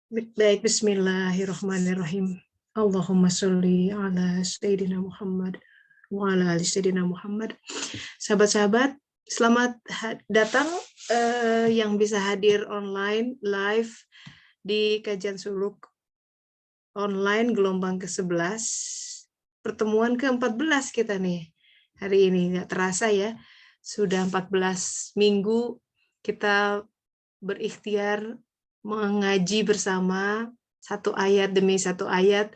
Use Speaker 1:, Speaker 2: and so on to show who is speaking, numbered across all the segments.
Speaker 1: Baik, bismillahirrahmanirrahim. Allahumma sholli ala Sayyidina Muhammad wa ala ali Sayyidina Muhammad. Sahabat-sahabat, selamat datang yang bisa hadir online, live di kajian suluk online gelombang ke-11. Pertemuan ke-14 kita nih. Hari ini nggak terasa ya, sudah 14 minggu kita berikhtiar mengaji bersama satu ayat demi satu ayat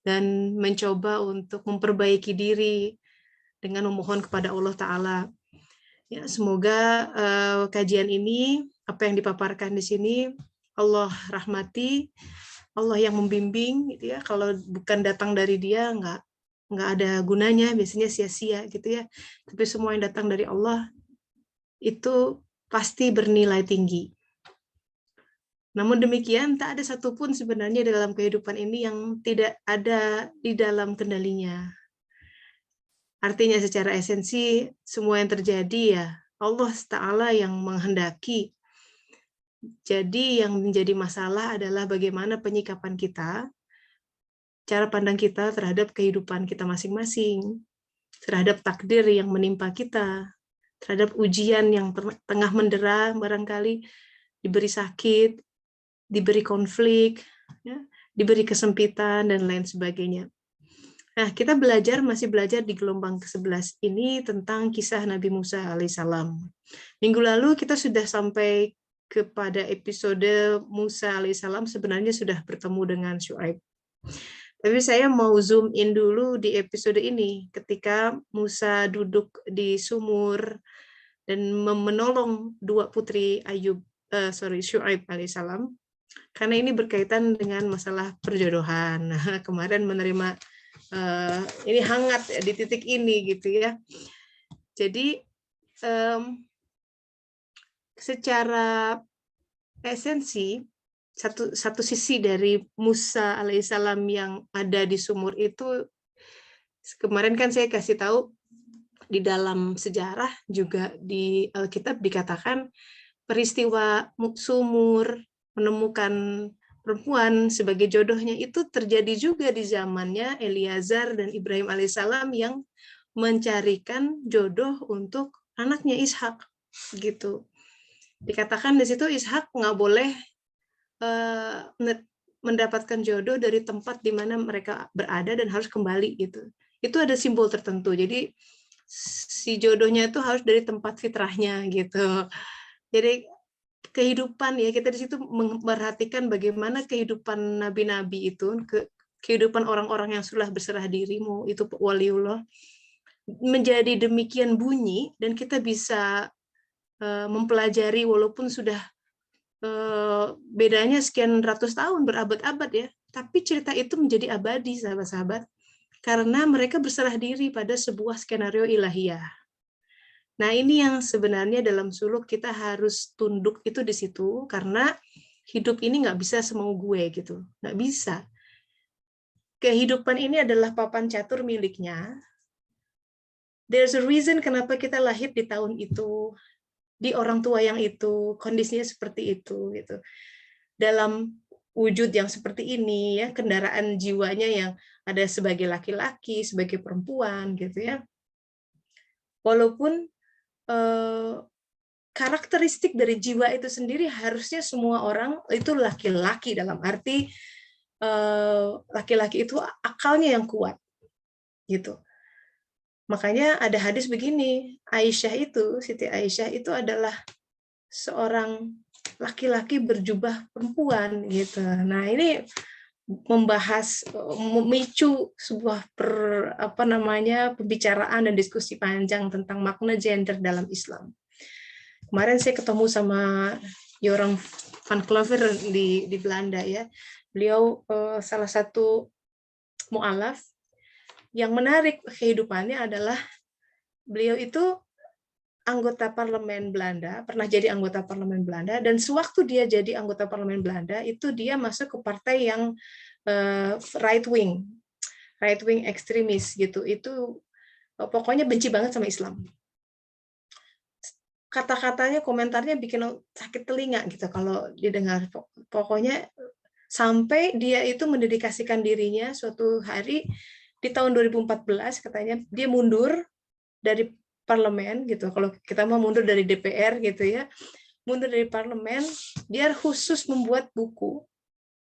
Speaker 1: dan mencoba untuk memperbaiki diri dengan memohon kepada Allah Ta'ala. Ya, semoga kajian ini, apa yang dipaparkan di sini, Allah rahmati, Allah yang membimbing, gitu ya. Kalau bukan datang dari Dia, nggak ada gunanya, biasanya sia-sia, gitu ya. Tapi semua yang datang dari Allah itu pasti bernilai tinggi. Namun demikian, tak ada satupun sebenarnya dalam kehidupan ini yang tidak ada di dalam kendalinya. Artinya secara esensi, semua yang terjadi ya Allah Ta'ala yang menghendaki. Jadi yang menjadi masalah adalah bagaimana penyikapan kita, cara pandang kita terhadap kehidupan kita masing-masing, terhadap takdir yang menimpa kita, terhadap ujian yang tengah mendera, barangkali diberi sakit, diberi konflik, ya, diberi kesempitan, dan lain sebagainya. Nah, kita masih belajar di gelombang ke-11 ini tentang kisah Nabi Musa alaihissalam. Minggu lalu kita sudah sampai kepada episode Musa alaihissalam sebenarnya sudah bertemu dengan Syuaib. Tapi saya mau zoom in dulu di episode ini, ketika Musa duduk di sumur dan menolong dua putri Syuaib alaihissalam. Karena ini berkaitan dengan masalah perjodohan. Nah, kemarin menerima ini hangat ya, di titik ini gitu ya. Jadi secara esensi satu sisi dari Musa alaihissalam yang ada di sumur itu, kemarin kan saya kasih tahu di dalam sejarah juga di Alkitab dikatakan peristiwa sumur menemukan perempuan sebagai jodohnya itu terjadi juga di zamannya Eliazar dan Ibrahim alaihissalam yang mencarikan jodoh untuk anaknya Ishak gitu. Dikatakan di situ Ishak nggak boleh mendapatkan jodoh dari tempat di mana mereka berada dan harus kembali gitu. Itu ada simbol tertentu. Jadi si jodohnya itu harus dari tempat fitrahnya gitu. Jadi kehidupan ya, kita di situ memperhatikan bagaimana kehidupan nabi-nabi itu, kehidupan orang-orang yang sudah berserah diri, mau itu waliullah, menjadi demikian bunyi, dan kita bisa mempelajari walaupun sudah bedanya sekian ratus tahun, berabad-abad ya, tapi cerita itu menjadi abadi, sahabat-sahabat, karena mereka berserah diri pada sebuah skenario ilahiyah. Nah, ini yang sebenarnya dalam suluk kita harus tunduk itu di situ, karena hidup ini nggak bisa semau gue gitu, nggak bisa. Kehidupan ini adalah papan catur miliknya. There's a reason kenapa kita lahir di tahun itu, di orang tua yang itu, kondisinya seperti itu gitu. Dalam wujud yang seperti ini ya, kendaraan jiwanya yang ada sebagai laki-laki, sebagai perempuan gitu ya. Walaupun karakteristik dari jiwa itu sendiri harusnya semua orang itu laki-laki, dalam arti laki-laki itu akalnya yang kuat gitu. Makanya ada hadis begini, Siti Aisyah itu adalah seorang laki-laki berjubah perempuan gitu. Nah, ini membahas, memicu sebuah pembicaraan dan diskusi panjang tentang makna gender dalam Islam. Kemarin saya ketemu sama Joram van Clover di Belanda ya. Beliau salah satu mu'alaf yang menarik kehidupannya adalah beliau itu anggota parlemen Belanda, pernah jadi anggota parlemen Belanda, dan sewaktu dia jadi anggota parlemen Belanda itu dia masuk ke partai yang right wing ekstremis gitu. Itu pokoknya benci banget sama Islam. Kata-katanya, komentarnya bikin sakit telinga gitu kalau didengar. Pokoknya sampai dia itu mendedikasikan dirinya suatu hari di tahun 2014 katanya dia mundur dari parlemen gitu. Kalau kita mau mundur dari DPR gitu ya, mundur dari parlemen, dia khusus membuat buku.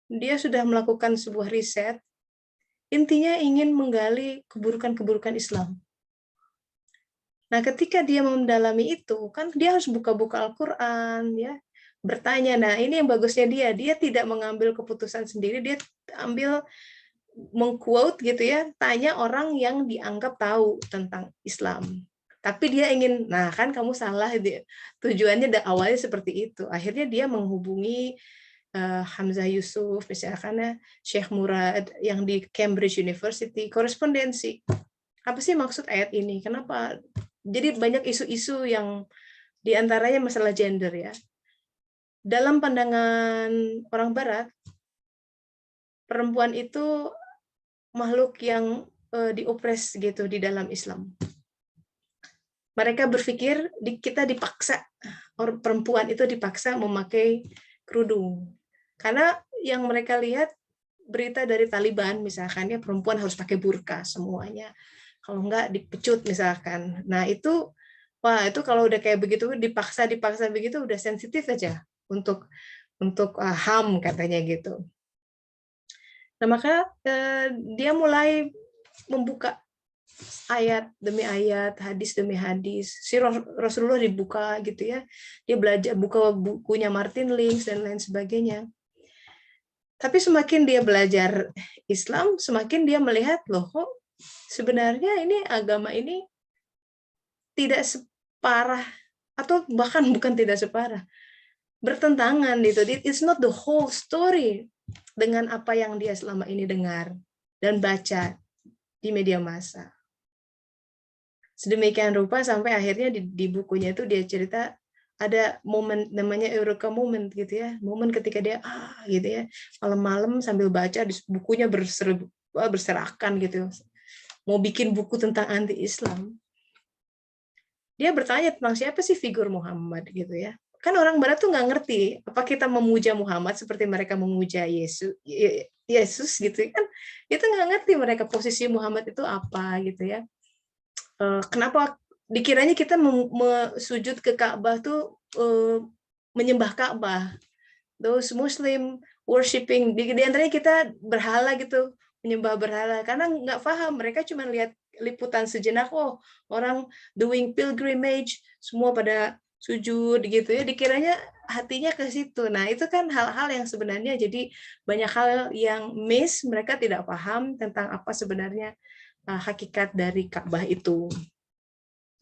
Speaker 1: Dia sudah melakukan sebuah riset, intinya ingin menggali keburukan-keburukan Islam. Nah, ketika dia mendalami itu, kan dia harus buka-buka Al-Quran, ya, bertanya. Nah, ini yang bagusnya dia tidak mengambil keputusan sendiri, dia ambil mengquote gitu ya, tanya orang yang dianggap tahu tentang Islam. Tapi dia ingin, nah kan kamu salah, tujuannya awalnya seperti itu. Akhirnya dia menghubungi Hamzah Yusuf, misalkan Syekh Murad yang di Cambridge University, korespondensi. Apa sih maksud ayat ini? Kenapa? Jadi banyak isu-isu yang diantaranya masalah gender ya. Dalam pandangan orang Barat, perempuan itu makhluk yang diopres gitu di dalam Islam. Mereka berpikir kita dipaksa, perempuan itu dipaksa memakai kerudung. Karena yang mereka lihat berita dari Taliban misalkan ya, perempuan harus pakai burka semuanya. Kalau enggak dipecut misalkan. Nah, itu wah, itu kalau udah kayak begitu dipaksa begitu udah sensitif aja untuk HAM katanya gitu. Nah, maka dia mulai membuka ayat demi ayat, hadis demi hadis. Si Rasulullah dibuka gitu ya. Dia belajar buka bukunya Martin Lings dan lain sebagainya. Tapi semakin dia belajar Islam, semakin dia melihat loh kok sebenarnya ini agama ini tidak separah atau bahkan bukan tidak separah, bertentangan gitu. It's not the whole story dengan apa yang dia selama ini dengar dan baca di media massa. Sedemikian rupa sampai akhirnya di bukunya itu dia cerita ada momen namanya Eureka Moment gitu ya, momen ketika dia gitu ya, malam-malam sambil baca di bukunya berserakan gitu, mau bikin buku tentang anti-Islam. Dia bertanya tentang siapa sih figur Muhammad gitu ya. Kan orang Barat tuh nggak ngerti apa kita memuja Muhammad seperti mereka memuja Yesus gitu kan, itu nggak ngerti mereka posisi Muhammad itu apa gitu ya. Kenapa dikiranya kita sujud ke Ka'bah tuh menyembah Ka'bah. Those Muslim worshiping, di antaranya kita berhala gitu, menyembah berhala, karena nggak paham, mereka cuma lihat liputan sejenak, oh orang doing pilgrimage, semua pada sujud gitu ya, dikiranya hatinya ke situ. Nah itu kan hal-hal yang sebenarnya jadi banyak hal yang miss, mereka tidak paham tentang apa sebenarnya hakikat dari Ka'bah itu.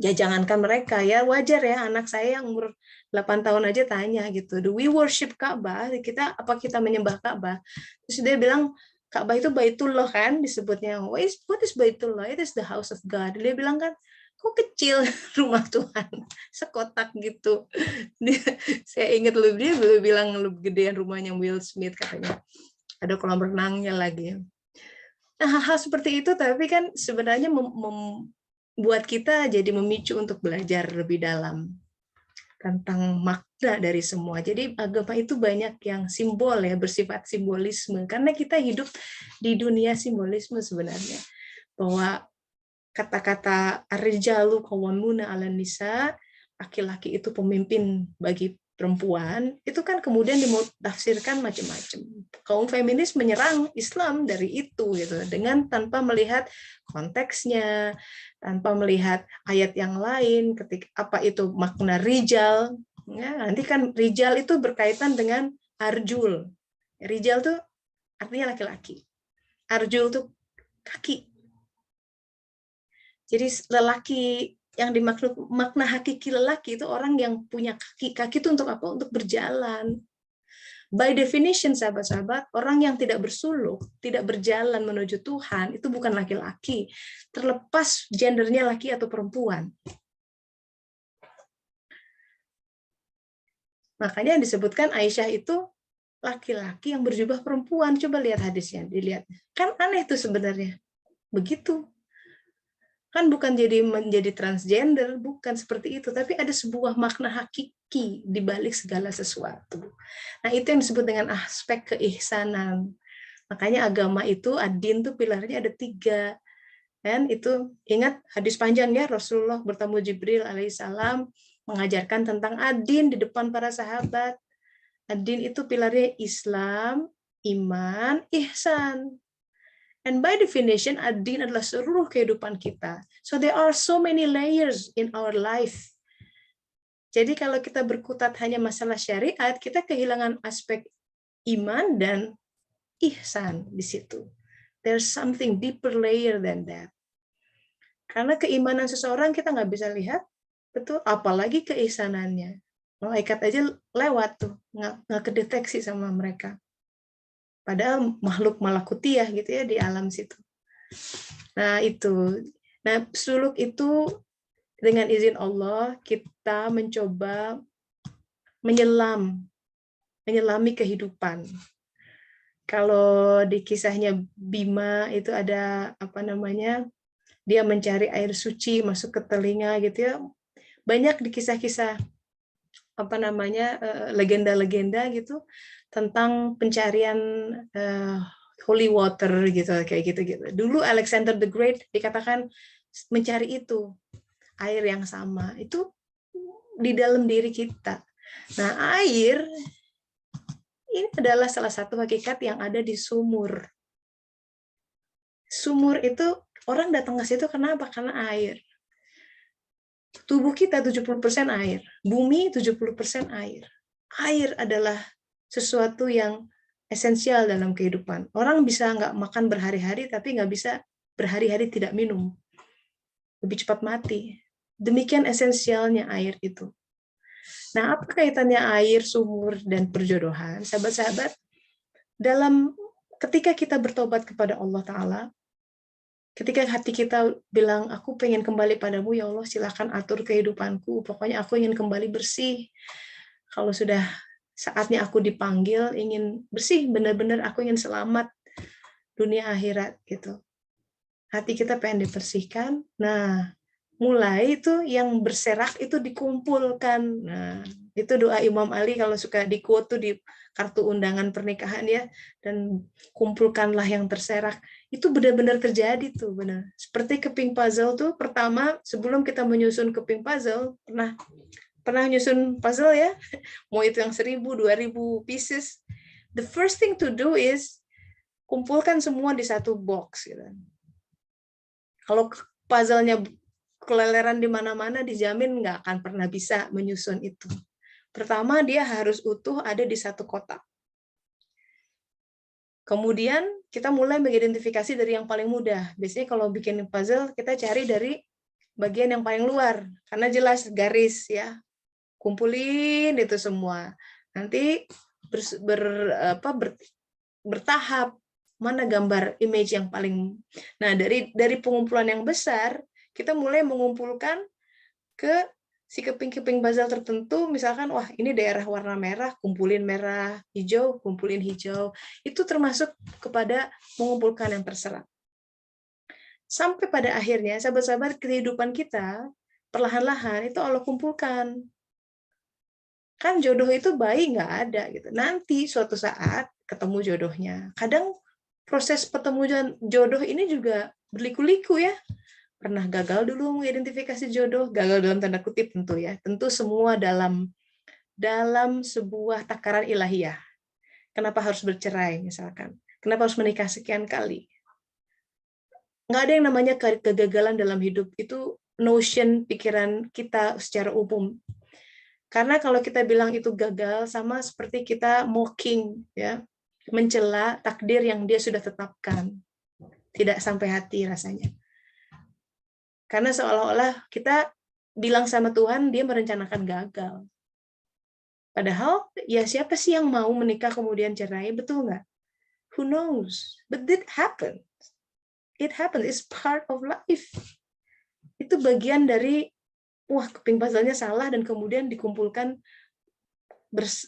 Speaker 1: Ya jangankan mereka ya, wajar ya anak saya yang umur 8 tahun aja tanya gitu, do we worship Ka'bah? Apa kita menyembah Ka'bah? Terus dia bilang Ka'bah itu Baitullah kan disebutnya. What is Baitullah? It is the house of God. Dia bilang kan, kok kecil rumah Tuhan, sekotak gitu. Saya ingat dia bilang lebih gedean rumahnya Will Smith katanya. Ada kolam renangnya lagi. Nah, hal-hal seperti itu tapi kan sebenarnya buat kita jadi memicu untuk belajar lebih dalam tentang makna dari semua. Jadi agama itu banyak yang simbol ya, bersifat simbolisme. Karena kita hidup di dunia simbolisme sebenarnya. Bahwa kata-kata ar-rijalu qawwamuna 'alan nisa, laki-laki itu pemimpin bagi perempuan, itu kan kemudian ditafsirkan macam-macam. Kaum feminis menyerang Islam dari itu gitu, dengan tanpa melihat konteksnya, tanpa melihat ayat yang lain, ketika apa itu makna rijal. Ya, nanti kan rijal itu berkaitan dengan arjul. Rijal tuh artinya laki-laki. Arjul tuh kaki. Jadi lelaki yang dimaksud makna hakiki lelaki itu orang yang punya kaki. Kaki itu untuk apa? Untuk berjalan. By definition, sahabat-sahabat, orang yang tidak bersuluk, tidak berjalan menuju Tuhan, itu bukan laki-laki. Terlepas gendernya laki atau perempuan. Makanya disebutkan Aisyah itu laki-laki yang berjubah perempuan. Coba lihat hadisnya, dilihat. Kan aneh tuh sebenarnya. Begitu. Kan bukan menjadi transgender, bukan seperti itu, tapi ada sebuah makna hakiki di balik segala sesuatu. Nah, itu yang disebut dengan aspek keihsanan. Makanya agama itu, ad-din tuh pilarnya ada 3. Dan itu ingat hadis panjang ya, Rasulullah bertemu Jibril alaihissalam mengajarkan tentang ad-din di depan para sahabat. Ad-din itu pilarnya Islam, iman, ihsan. And by definition, ad-din adalah seluruh kehidupan kita. So there are so many layers in our life. Jadi kalau kita berkutat hanya masalah syariat, kita kehilangan aspek iman dan ihsan di situ. There's something deeper layer than that. Karena keimanan seseorang kita nggak bisa lihat, betul, apalagi keihsanannya. Malaikat aja lewat tuh, nggak kedeteksi sama mereka. Padahal makhluk malakutiyah gitu ya di alam situ. Nah itu, nah suluk itu dengan izin Allah kita mencoba menyelami kehidupan. Kalau di kisahnya Bima itu ada apa namanya, dia mencari air suci masuk ke telinga gitu ya. Banyak di kisah-kisah apa namanya legenda-legenda gitu tentang pencarian holy water gitu kayak gitu. Dulu Alexander the Great dikatakan mencari itu air yang sama itu di dalam diri kita. Nah, air ini adalah salah satu hakikat yang ada di sumur. Sumur itu orang datang ke situ kenapa? Karena air. Tubuh kita 70% air, bumi 70% air. Air adalah sesuatu yang esensial dalam kehidupan. Orang bisa nggak makan berhari-hari, tapi nggak bisa berhari-hari tidak minum. Lebih cepat mati. Demikian esensialnya air itu. Nah, apa kaitannya air, sumur, dan perjodohan? Sahabat-sahabat, ketika kita bertobat kepada Allah Ta'ala, ketika hati kita bilang, aku pengen kembali padamu, ya Allah, silakan atur kehidupanku. Pokoknya aku ingin kembali bersih. Kalau sudah saatnya aku dipanggil, ingin bersih, benar-benar aku ingin selamat dunia akhirat gitu. Hati kita pengen dibersihkan. Nah, mulai itu yang berserak itu dikumpulkan. Nah, itu doa Imam Ali kalau suka di-quote tuh di kartu undangan pernikahan ya, dan kumpulkanlah yang terserak. Itu benar-benar terjadi tuh, benar. Seperti keping puzzle tuh, pertama sebelum kita menyusun keping puzzle, pernah nyusun puzzle ya? Mau itu yang 1.000, 2.000 pieces. The first thing to do is kumpulkan semua di satu box gitu. Kalau puzzle-nya keleleran di mana-mana, dijamin nggak akan pernah bisa menyusun itu. Pertama, dia harus utuh ada di satu kotak. Kemudian, kita mulai mengidentifikasi dari yang paling mudah. Biasanya kalau bikin puzzle, kita cari dari bagian yang paling luar. Karena jelas garis ya. Kumpulin itu semua. Nanti bertahap. Mana gambar image yang paling. Nah, dari pengumpulan yang besar, kita mulai mengumpulkan ke si keping-keping puzzle tertentu, misalkan, wah ini daerah warna merah, kumpulin merah, hijau, kumpulin hijau. Itu termasuk kepada mengumpulkan yang terserap. Sampai pada akhirnya, sahabat-sahabat, kehidupan kita, perlahan-lahan itu Allah kumpulkan. Kan jodoh itu bayi nggak ada. Gitu. Nanti suatu saat ketemu jodohnya. Kadang proses pertemuan jodoh ini juga berliku-liku ya. Pernah gagal dulu mengidentifikasi jodoh, gagal dalam tanda kutip tentu ya. Tentu semua dalam sebuah takaran ilahiyah. Kenapa harus bercerai misalkan? Kenapa harus menikah sekian kali? Nggak ada yang namanya kegagalan dalam hidup. Itu notion pikiran kita secara umum. Karena kalau kita bilang itu gagal, sama seperti kita mocking, ya, mencela takdir yang dia sudah tetapkan. Tidak sampai hati rasanya. Karena seolah-olah kita bilang sama Tuhan, dia merencanakan gagal. Padahal, ya siapa sih yang mau menikah kemudian cerai, betul nggak? Who knows? But it happens. It happens. It's part of life. Itu bagian dari, wah, keping puzzle-nya salah dan kemudian dikumpulkan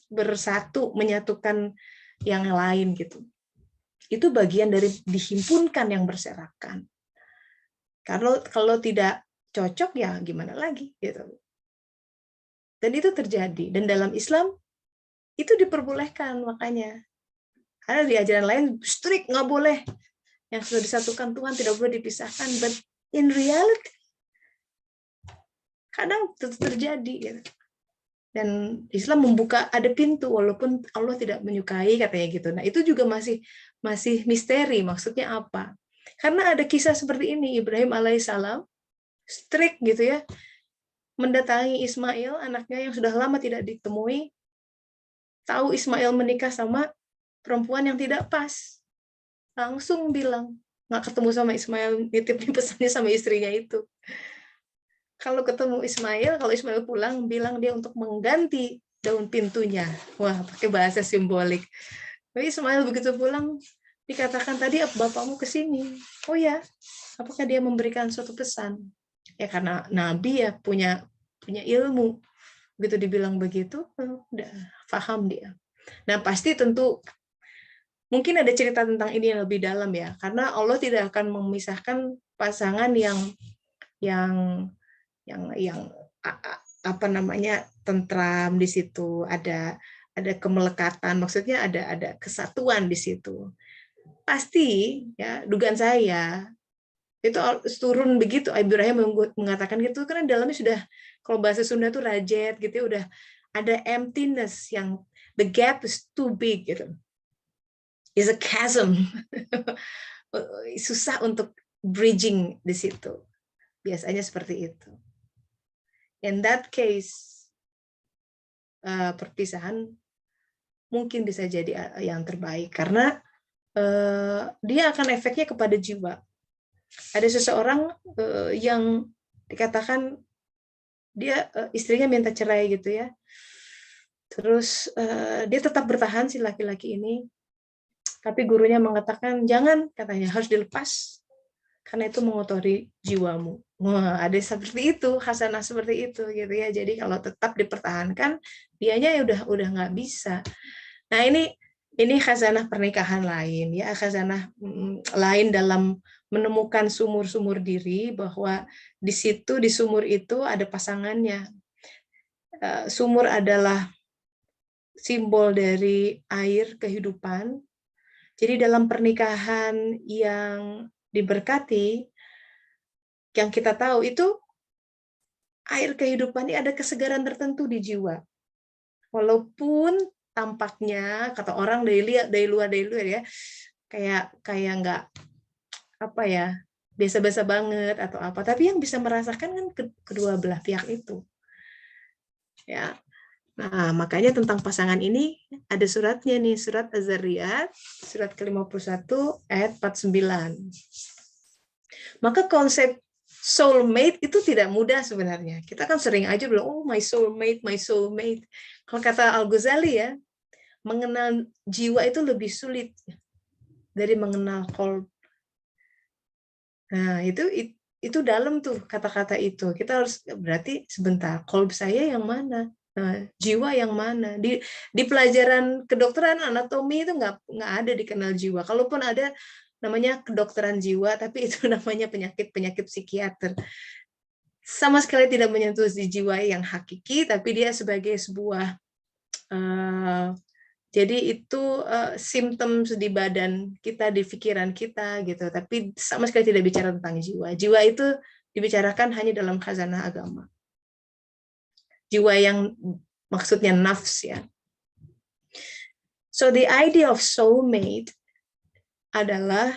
Speaker 1: bersatu, menyatukan yang lain gitu. Itu bagian dari dihimpunkan yang berserakan. Kalau tidak cocok ya gimana lagi gitu. Dan itu terjadi. Dan dalam Islam itu diperbolehkan makanya. Karena di ajaran lain strict nggak boleh. Yang sudah disatukan Tuhan tidak boleh dipisahkan. But in reality kadang itu terjadi gitu. Dan Islam membuka ada pintu walaupun Allah tidak menyukai katanya gitu. Nah, itu juga masih misteri maksudnya apa? Karena ada kisah seperti ini, Ibrahim alaihissalam strict gitu ya, mendatangi Ismail anaknya yang sudah lama tidak ditemui. Tahu Ismail menikah sama perempuan yang tidak pas. Langsung bilang, nggak ketemu sama Ismail, nitip pesannya sama istrinya itu. Kalau ketemu Ismail, kalau Ismail pulang, bilang dia untuk mengganti daun pintunya. Wah, pakai bahasa simbolik. Tapi Ismail begitu pulang, dikatakan tadi bapakmu ke sini. Oh ya, apakah dia memberikan suatu pesan? Ya karena Nabi ya punya ilmu. Begitu dibilang begitu, udah paham dia. Nah pasti tentu mungkin ada cerita tentang ini yang lebih dalam ya, karena Allah tidak akan memisahkan pasangan yang apa namanya tentram di situ, ada kemelekatan, maksudnya ada kesatuan di situ. Pasti ya dugaan saya itu turun begitu Ibrahim mengatakan gitu karena dalamnya sudah, kalau bahasa Sunda tuh rajet gitu ya, udah ada emptiness yang the gap is too big gitu. Is a chasm. Susah untuk bridging di situ. Biasanya seperti itu. In that case, perpisahan mungkin bisa jadi yang terbaik karena dia akan efeknya kepada jiwa. Ada seseorang yang dikatakan dia istrinya minta cerai gitu ya, terus dia tetap bertahan si laki-laki ini, tapi gurunya mengatakan jangan, katanya harus dilepas karena itu mengotori jiwamu. Wah, ada seperti itu, hasanah seperti itu gitu ya. Jadi kalau tetap dipertahankan, dianya ya udah nggak bisa. Nah ini hasanah pernikahan lain ya, hasanah lain dalam menemukan sumur-sumur diri, bahwa di situ di sumur itu ada pasangannya. Sumur adalah simbol dari air kehidupan. Jadi dalam pernikahan yang diberkati, yang kita tahu itu air kehidupan ini ada kesegaran tertentu di jiwa. Walaupun tampaknya kata orang dari luar ya, kayak nggak apa ya, biasa-biasa banget atau apa, tapi yang bisa merasakan kan kedua belah pihak itu. Ya. Nah, makanya tentang pasangan ini ada suratnya nih, surat Az-Zariyat, surat ke-51 ayat 49. Maka konsep soulmate itu tidak mudah sebenarnya. Kita kan sering aja bilang, oh my soulmate, my soulmate. Kalau kata Al-Ghazali ya, mengenal jiwa itu lebih sulit dari mengenal qalb. Nah, itu dalam tuh kata-kata itu. Kita harus berarti sebentar, qalb saya yang mana? Nah, jiwa yang mana? Di pelajaran kedokteran anatomi itu nggak ada dikenal jiwa. Kalaupun ada namanya kedokteran jiwa, tapi itu namanya penyakit psikiater. Sama sekali tidak menyentuh di jiwa yang hakiki, tapi dia sebagai sebuah jadi itu simptom di badan kita, di pikiran kita gitu. Tapi sama sekali tidak bicara tentang jiwa. Jiwa itu dibicarakan hanya dalam khazanah agama. Jiwa yang maksudnya nafs ya. So the idea of soulmate adalah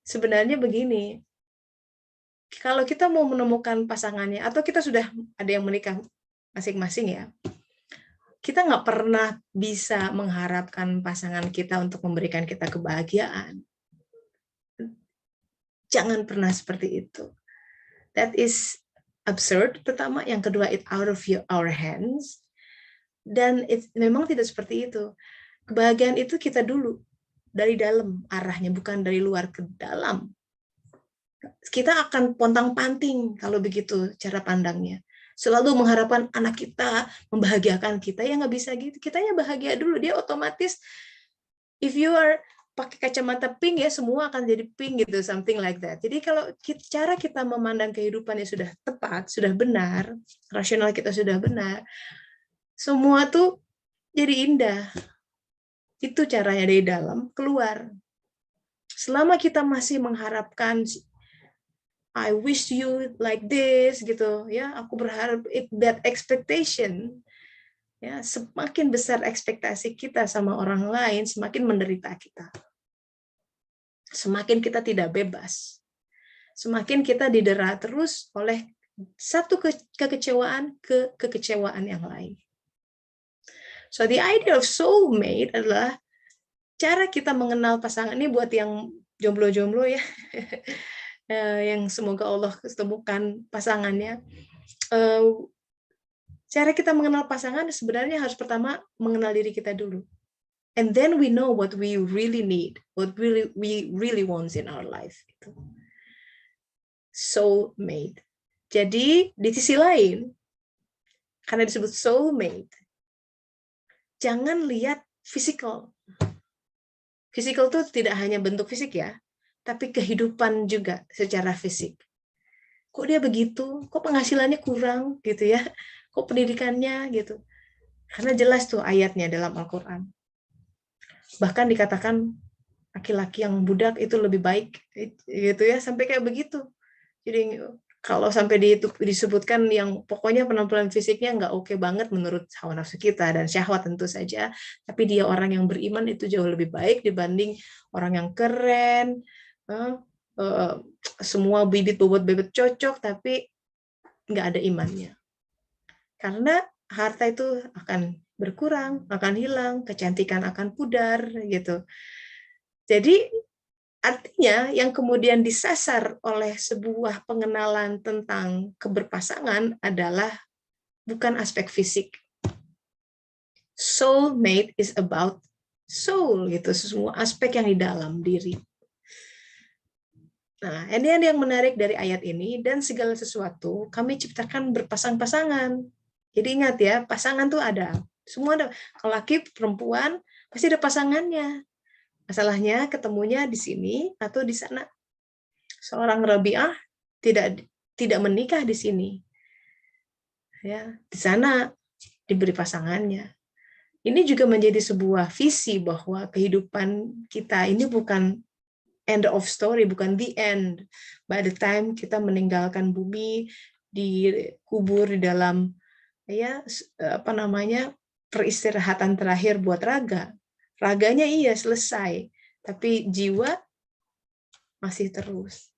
Speaker 1: sebenarnya begini. Kalau kita mau menemukan pasangannya, atau kita sudah ada yang menikah masing-masing ya, kita nggak pernah bisa mengharapkan pasangan kita untuk memberikan kita kebahagiaan. Jangan pernah seperti itu. That is absurd, pertama. Yang kedua, it out of our hands. Dan memang tidak seperti itu. Kebahagiaan itu kita dulu, dari dalam arahnya, bukan dari luar ke dalam. Kita akan pontang-panting kalau begitu cara pandangnya. Selalu mengharapkan anak kita membahagiakan kita, ya nggak bisa gitu. Kitanya bahagia dulu, dia otomatis. If you are pakai kacamata pink ya semua akan jadi pink gitu, something like that. Jadi kalau cara kita memandang kehidupan yang sudah tepat, sudah benar, rasional kita sudah benar, semua tuh jadi indah. Itu caranya dari dalam keluar. Selama kita masih mengharapkan I wish you like this gitu ya, aku berharap that expectation ya, semakin besar ekspektasi kita sama orang lain, semakin menderita kita. Semakin kita tidak bebas. Semakin kita didera terus oleh satu kekecewaan ke kekecewaan yang lain. So the idea of soulmate adalah cara kita mengenal pasangan ini buat yang jomblo-jomblo ya. Yang semoga Allah ketemukan pasangannya. Cara kita mengenal pasangan sebenarnya harus pertama mengenal diri kita dulu. And then we know what we really need, what we really want in our life. Soulmate. Jadi di sisi lain, karena disebut soulmate, jangan lihat physical. Physical itu tidak hanya bentuk fisik ya, tapi kehidupan juga secara fisik. Kok dia begitu? Kok penghasilannya kurang gitu ya? Kok pendidikannya gitu? Karena jelas tuh ayatnya dalam Al-Quran. Bahkan dikatakan laki-laki yang budak itu lebih baik gitu ya, sampai kayak begitu. Jadi kalau sampai disebutkan yang pokoknya penampilan fisiknya nggak oke banget menurut hawa nafsu kita dan syahwat tentu saja, tapi dia orang yang beriman itu jauh lebih baik dibanding orang yang keren, semua bibit bobot bebet cocok tapi nggak ada imannya. Karena harta itu akan berkurang, akan hilang, kecantikan akan pudar gitu. Jadi artinya yang kemudian disasar oleh sebuah pengenalan tentang keberpasangan adalah bukan aspek fisik. Soulmate is about soul gitu, semua aspek yang di dalam diri. Nah, ini yang menarik dari ayat ini, dan segala sesuatu kami ciptakan berpasang-pasangan. Jadi ingat ya, pasangan tuh ada. Semua ada. Kalau laki, perempuan, pasti ada pasangannya. Masalahnya ketemunya di sini atau di sana. Seorang Rabi'ah tidak menikah di sini. Ya, di sana diberi pasangannya. Ini juga menjadi sebuah visi bahwa kehidupan kita ini bukan end of story, bukan the end. By the time kita meninggalkan bumi, dikubur di dalam ya peristirahatan terakhir buat raga. Raganya iya selesai, tapi jiwa masih terus.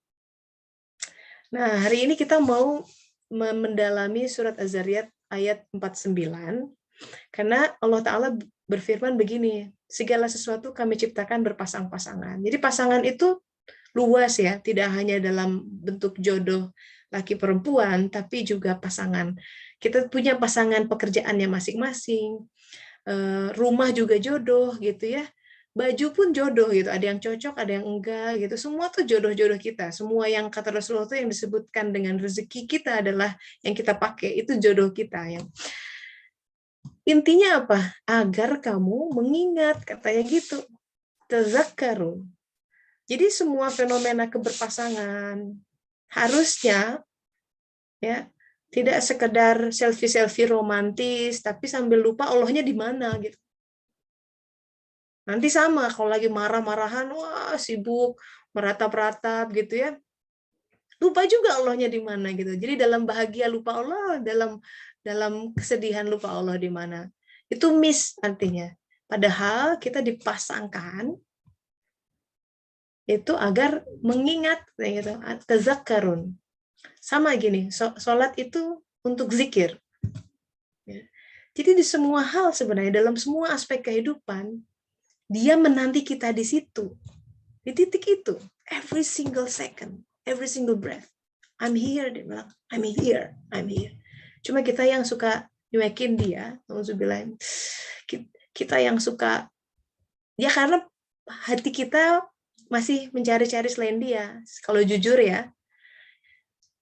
Speaker 1: Nah, hari ini kita mau mendalami surat Az-Zariyat ayat 49, karena Allah Ta'ala berfirman begini, segala sesuatu kami ciptakan berpasang-pasangan. Jadi pasangan itu luas ya, tidak hanya dalam bentuk jodoh laki perempuan, tapi juga pasangan. Kita punya pasangan pekerjaannya masing-masing, rumah juga jodoh gitu ya, baju pun jodoh gitu, ada yang cocok, ada yang enggak gitu, semua tuh jodoh-jodoh kita. Semua yang kata Rasulullah tuh yang disebutkan dengan rezeki kita adalah yang kita pakai, itu jodoh kita. Yang intinya apa? Agar kamu mengingat, katanya gitu, tazakkaru. Jadi semua fenomena keberpasangan harusnya ya tidak sekedar selfie romantis, tapi sambil lupa Allahnya di mana gitu. Nanti sama kalau lagi marah-marahan, wah sibuk meratap-ratap gitu ya. Lupa juga Allahnya di mana gitu. Jadi dalam bahagia lupa Allah, dalam kesedihan lupa Allah di mana. Itu miss artinya. Padahal kita dipasangkan itu agar mengingat gitu, tazakkarun. Sama gini, sholat itu untuk zikir. Jadi di semua hal sebenarnya, dalam semua aspek kehidupan, dia menanti kita di situ. Di titik itu. Every single second, every single breath. I'm here, dia bilang, I'm here. Cuma kita yang suka nyuekin dia, kita yang suka, ya karena hati kita masih mencari-cari selain dia. Kalau jujur ya,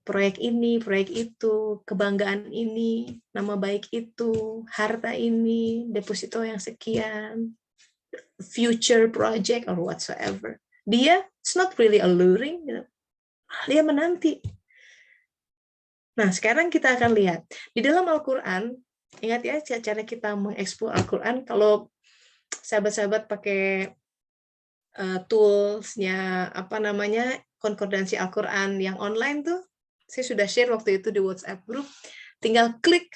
Speaker 1: proyek ini, proyek itu, kebanggaan ini, nama baik itu, harta ini, deposito yang sekian, future project or whatsoever. Dia, it's not really alluring, dia menanti. Nah, sekarang kita akan lihat di dalam Al-Quran. Ingat ya, cara kita mengeksplor Al-Quran. Kalau sahabat-sahabat pakai toolsnya konkordansi Al-Quran yang online tuh, saya sudah share waktu itu di WhatsApp group. Tinggal klik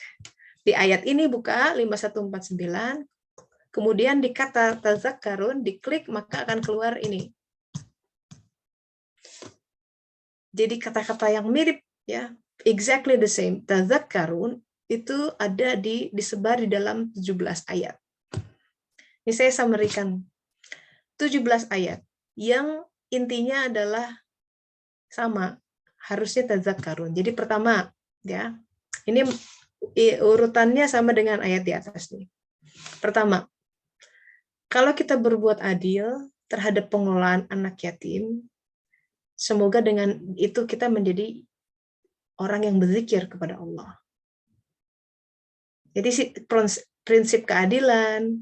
Speaker 1: di ayat ini, buka 5149, kemudian di kata tazakkarun, diklik maka akan keluar ini. Jadi kata-kata yang mirip ya, exactly the same. Tazakkarun itu ada disebar di dalam 17 ayat. Ini saya summary-kan 17 ayat yang intinya adalah sama, harusnya tazakkarun. Jadi pertama ya, ini urutannya sama dengan ayat di atas nih. Pertama, kalau kita berbuat adil terhadap pengelolaan anak yatim, semoga dengan itu kita menjadi orang yang berzikir kepada Allah. Jadi prinsip keadilan,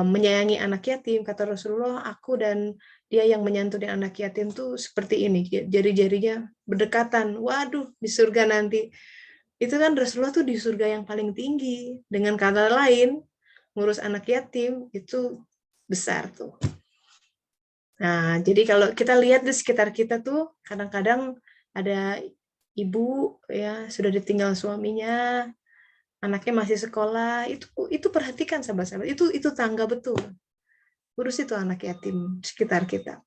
Speaker 1: menyayangi anak yatim, kata Rasulullah, aku dan dia yang menyantuni anak yatim tuh seperti ini, jari-jarinya berdekatan. Waduh, di surga nanti. Itu kan Rasulullah tuh di surga yang paling tinggi. Dengan kata lain, ngurus anak yatim itu besar tuh. Nah, jadi kalau kita lihat di sekitar kita tuh, kadang-kadang ada ibu ya sudah ditinggal suaminya, anaknya masih sekolah, itu perhatikan sahabat-sahabat, itu tangga betul. Urus itu anak yatim sekitar kita.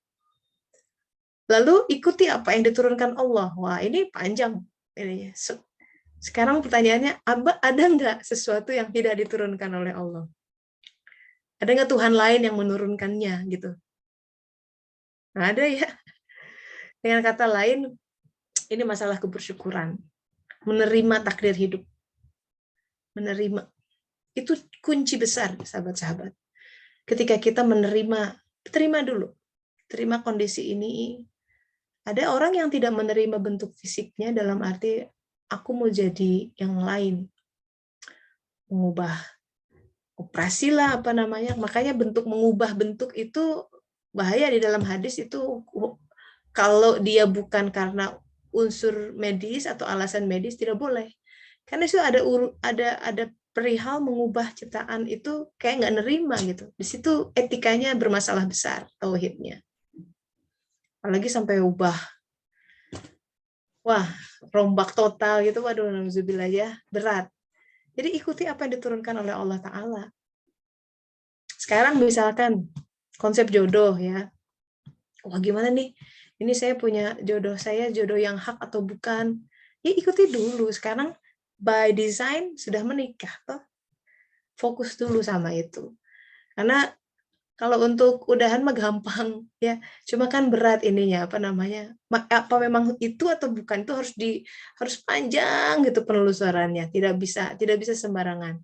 Speaker 1: Lalu ikuti apa yang diturunkan Allah. Wah, ini panjang ini. Sekarang pertanyaannya, ada nggak sesuatu yang tidak diturunkan oleh Allah? Ada nggak Tuhan lain yang menurunkannya gitu? Nah, ada ya. Dengan kata lain, ini masalah kebersyukuran. Menerima takdir hidup. Menerima. Itu kunci besar, sahabat-sahabat. Ketika kita menerima, terima dulu. Terima kondisi ini. Ada orang yang tidak menerima bentuk fisiknya dalam arti, aku mau jadi yang lain. Mengubah operasi lah, makanya mengubah bentuk itu bahaya di dalam hadis itu. Kalau dia bukan karena unsur medis atau alasan medis tidak boleh, karena itu ada perihal mengubah ciptaan itu kayak nggak nerima gitu. Di situ etikanya bermasalah besar, tauhidnya. Apalagi sampai ubah, wah rombak total gitu, waduh nauzubillah ya, berat. Jadi ikuti apa yang diturunkan oleh Allah Ta'ala. Sekarang misalkan konsep jodoh ya, wah gimana nih? Ini saya punya jodoh yang hak atau bukan? Ya ikuti dulu. Sekarang by design sudah menikah toh. Fokus dulu sama itu. Karena kalau untuk udahan mah gampang ya. Cuma kan berat ininya apa memang itu atau bukan, itu harus panjang gitu penelusurannya. Tidak bisa sembarangan.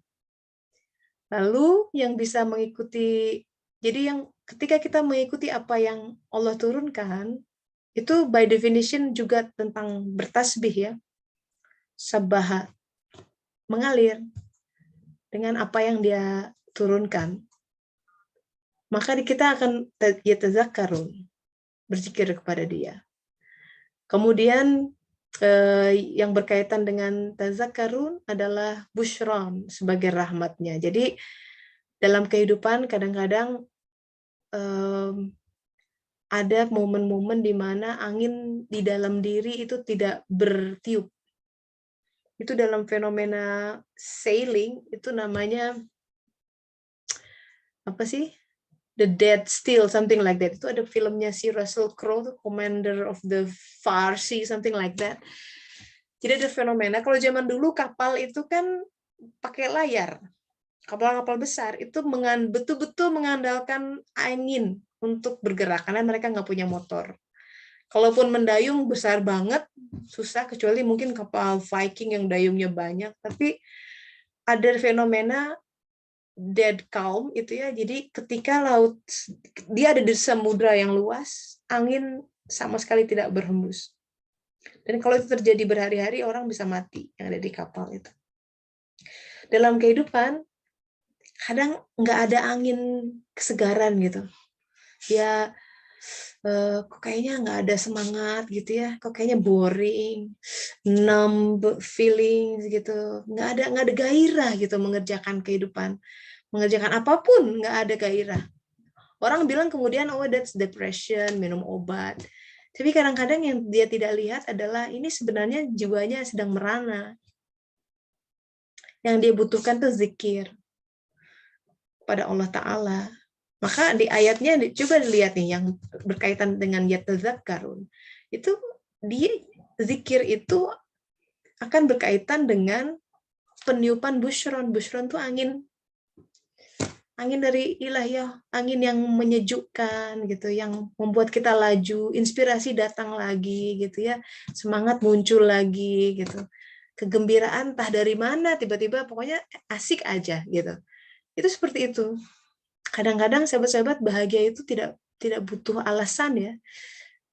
Speaker 1: Lalu yang bisa mengikuti, jadi yang ketika kita mengikuti apa yang Allah turunkan, itu by definition juga tentang bertasbih ya. Sabbaha, mengalir dengan apa yang dia turunkan. Maka kita akan yatazakkarun, berzikir kepada dia. Kemudian yang berkaitan dengan tazakkarun adalah busyron sebagai rahmatnya. Jadi dalam kehidupan kadang-kadang ada momen-momen di mana angin di dalam diri itu tidak bertiup. Itu dalam fenomena sailing, itu namanya apa sih? The Dead Still, something like that. Itu ada filmnya si Russell Crowe, Commander of the Far Sea, something like that. Jadi ada fenomena, kalau zaman dulu kapal itu kan pakai layar. Kapal-kapal besar itu betul-betul mengandalkan angin untuk bergerak, karena mereka nggak punya motor. Kalaupun mendayung besar banget, susah, kecuali mungkin kapal Viking yang dayungnya banyak. Tapi ada fenomena dead calm itu ya, jadi ketika laut, dia ada di samudra yang luas, angin sama sekali tidak berhembus. Dan kalau itu terjadi berhari-hari, orang bisa mati yang ada di kapal itu. Dalam kehidupan, kadang nggak ada angin kesegaran gitu. Dia kok kayaknya nggak ada semangat gitu ya, kok kayaknya boring, numb feelings gitu, nggak ada gairah gitu mengerjakan kehidupan, mengerjakan apapun nggak ada gairah. Orang bilang kemudian, oh that's depression, minum obat. Tapi kadang-kadang yang dia tidak lihat adalah ini sebenarnya jiwanya sedang merana. Yang dia butuhkan tuh zikir pada Allah Ta'ala. Maka di ayatnya coba dilihat nih yang berkaitan dengan yatadzakkarun. Itu dia zikir itu akan berkaitan dengan peniupan bushron. Bushron tuh angin dari ilahiyah, angin yang menyejukkan gitu, yang membuat kita laju, inspirasi datang lagi gitu ya, semangat muncul lagi gitu, kegembiraan entah dari mana tiba-tiba pokoknya asik aja gitu. Itu seperti itu. Kadang-kadang sahabat-sahabat bahagia itu tidak butuh alasan ya.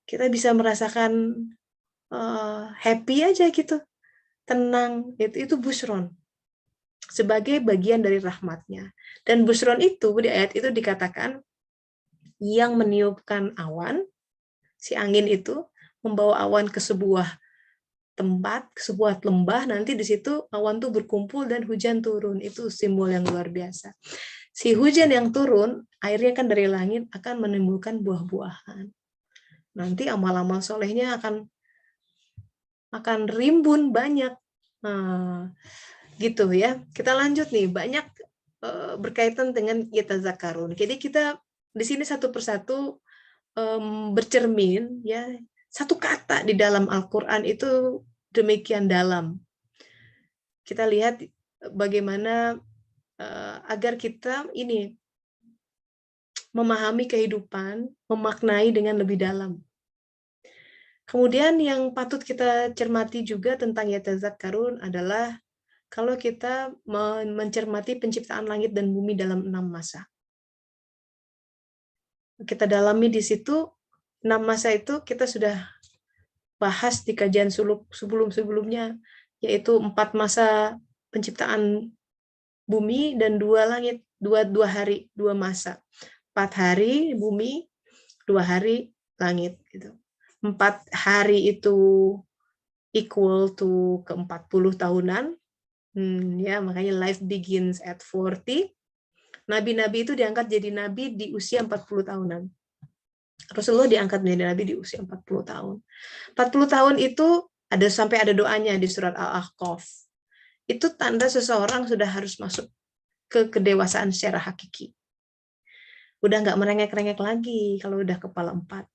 Speaker 1: Kita bisa merasakan happy aja gitu, tenang, itu bushron sebagai bagian dari rahmatnya. Dan bushron itu di ayat itu dikatakan yang meniupkan awan, si angin itu membawa awan ke sebuah tempat, ke sebuah lembah, nanti di situ awan tuh berkumpul dan hujan turun. Itu simbol yang luar biasa. Si hujan yang turun, airnya kan dari langit akan menimbulkan buah-buahan. Nanti amal-amal solehnya akan rimbun banyak. Nah, gitu ya. Kita lanjut nih, banyak berkaitan dengan yatazakkarun. Jadi kita di sini satu persatu bercermin ya, satu kata di dalam Al-Qur'an itu demikian dalam. Kita lihat bagaimana agar kita ini memahami kehidupan, memaknai dengan lebih dalam. Kemudian yang patut kita cermati juga tentang yatazakkarun adalah kalau kita mencermati penciptaan langit dan bumi dalam 6 masa. Kita dalami di situ, 6 masa itu kita sudah bahas di kajian sebelum-sebelumnya, yaitu 4 masa penciptaan bumi dan 2 langit, 2 hari, 2 masa. 4 hari bumi, 2 hari langit gitu. 4 hari itu equal to ke 40 tahunan. Ya, makanya life begins at 40. Nabi-nabi itu diangkat jadi nabi di usia 40 tahunan. Rasulullah diangkat menjadi nabi di usia 40 tahun. 40 tahun itu sampai ada doanya di surat Al-Ahqaf. Itu tanda seseorang sudah harus masuk ke kedewasaan secara hakiki. Udah nggak merengek-rengek lagi kalau udah kepala 4.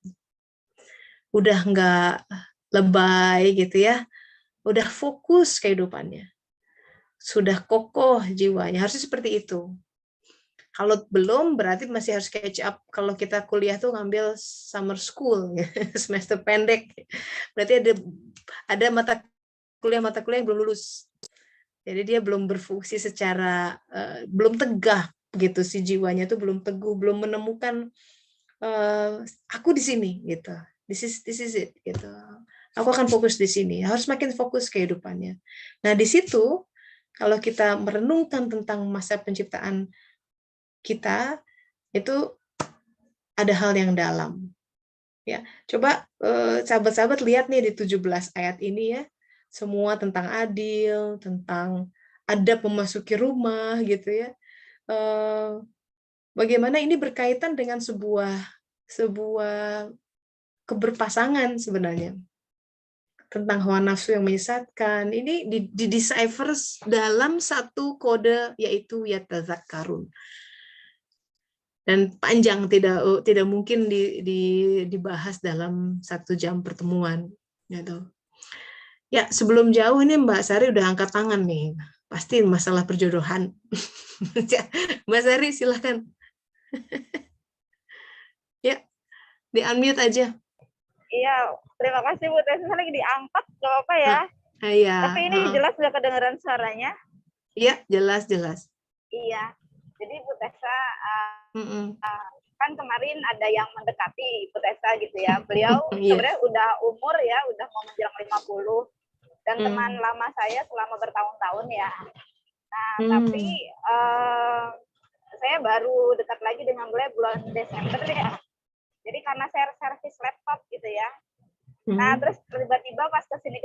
Speaker 1: Udah nggak lebay gitu ya. Udah fokus kehidupannya. Sudah kokoh jiwanya. Harusnya seperti itu. Kalau belum berarti masih harus catch up. Kalau kita kuliah tuh ngambil summer school, semester pendek. Berarti ada mata kuliah yang belum lulus. Jadi dia belum berfungsi secara belum tegak gitu, si jiwanya tuh belum teguh, belum menemukan aku di sini gitu. This is it gitu. Aku akan fokus di sini. Harus makin fokus kehidupannya. Nah, di situ kalau kita merenungkan tentang masa penciptaan kita, itu ada hal yang dalam. Ya, coba sahabat-sahabat lihat nih di 17 ayat ini ya. Semua tentang adil, tentang adab memasuki rumah gitu ya. Bagaimana ini berkaitan dengan sebuah keberpasangan sebenarnya. Tentang hawa nafsu yang menyesatkan. Ini decipher dalam satu kode, yaitu yatazakkarun. Dan panjang, tidak mungkin dibahas dalam 1 jam pertemuan gitu. Ya, sebelum jauh ini Mbak Sari udah angkat tangan nih, pasti masalah perjodohan. Mbak Sari silahkan. Ya, di unmute aja.
Speaker 2: Iya, terima kasih Bu Tessa, lagi diangkat, gak apa-apa ya.
Speaker 1: Iya.
Speaker 2: Tapi ini jelas udah kedengeran suaranya.
Speaker 1: Iya, jelas.
Speaker 2: Iya, jadi Bu Tessa, kan kemarin ada yang mendekati Bu Tessa gitu ya. Beliau sebenarnya udah umur ya, udah mau menjelang 50. Dan teman lama saya selama bertahun-tahun ya. Nah, tapi saya baru dekat lagi dengan beliau bulan Desember ya. Jadi karena saya servis laptop gitu ya. Nah, terus tiba-tiba pas kesini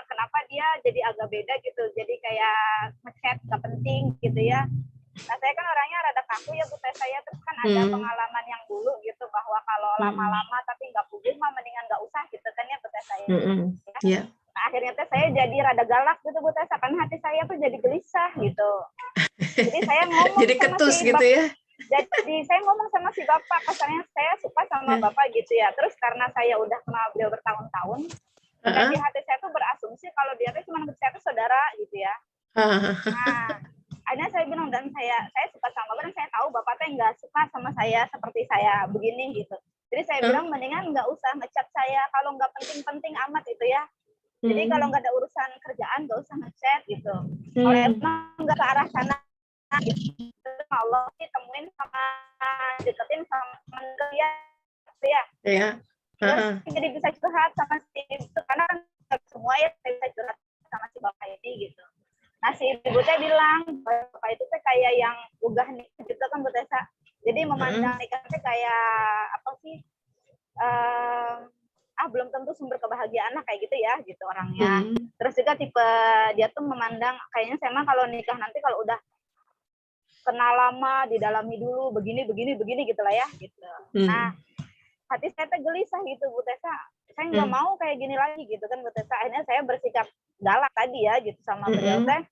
Speaker 2: kenapa dia jadi agak beda gitu. Jadi kayak ngechat gak penting gitu ya. Nah, saya kan orangnya rada kaku ya Bu Teh saya. Terus kan ada pengalaman yang dulu gitu bahwa kalau lama-lama tapi nggak puguh mah mendingan nggak usah gitu kan ya Bu Teh saya. Ya. Nah, akhirnya teh saya jadi rada galak gitu Bu Teh, karena hati saya tuh jadi gelisah gitu. Jadi saya ngomong
Speaker 1: jadi ketus
Speaker 2: sama si
Speaker 1: gitu ya.
Speaker 2: Jadi saya ngomong sama si bapak, kasarnya saya suka sama bapak gitu ya. Terus karena saya udah kenal beliau bertahun-tahun, dan di hati saya tuh berasumsi kalau dia tuh cuma saya tuh saudara gitu ya. Nah, akhirnya saya bilang, dan saya suka sama bapak, dan saya tahu bapak tuh nggak suka sama saya seperti saya begini gitu. Jadi saya bilang mendingan nggak usah ngechat saya kalau nggak penting-penting amat itu ya. Jadi kalau nggak ada urusan kerjaan nggak usah ngechat gitu. Kalau emang nggak ke arah sana gitu. Allah ditemuin sama deketin sama teman kerja ya. Iya. Terus jadi bisa curhat sama si itu karena kan semua ya saya bisa curhat sama si bapak ini gitu. Nah si ibu teh bilang bapak itu teh kayak yang ugah nih gitu kan Bu Tessa. Jadi memandang nikah teh kayak apa sih? Belum tentu sumber kebahagiaan lah kayak gitu ya gitu orangnya. Terus juga tipe dia tuh memandang kayaknya saya mah kalau nikah nanti kalau udah kenal lama, didalami dulu, begini gitulah ya, gitu. Nah, hati saya tuh gelisah gitu, Bu Tessa. Saya nggak mau kayak gini lagi gitu kan, Bu Tessa. Akhirnya saya bersikap galak tadi ya, gitu sama beliau teh.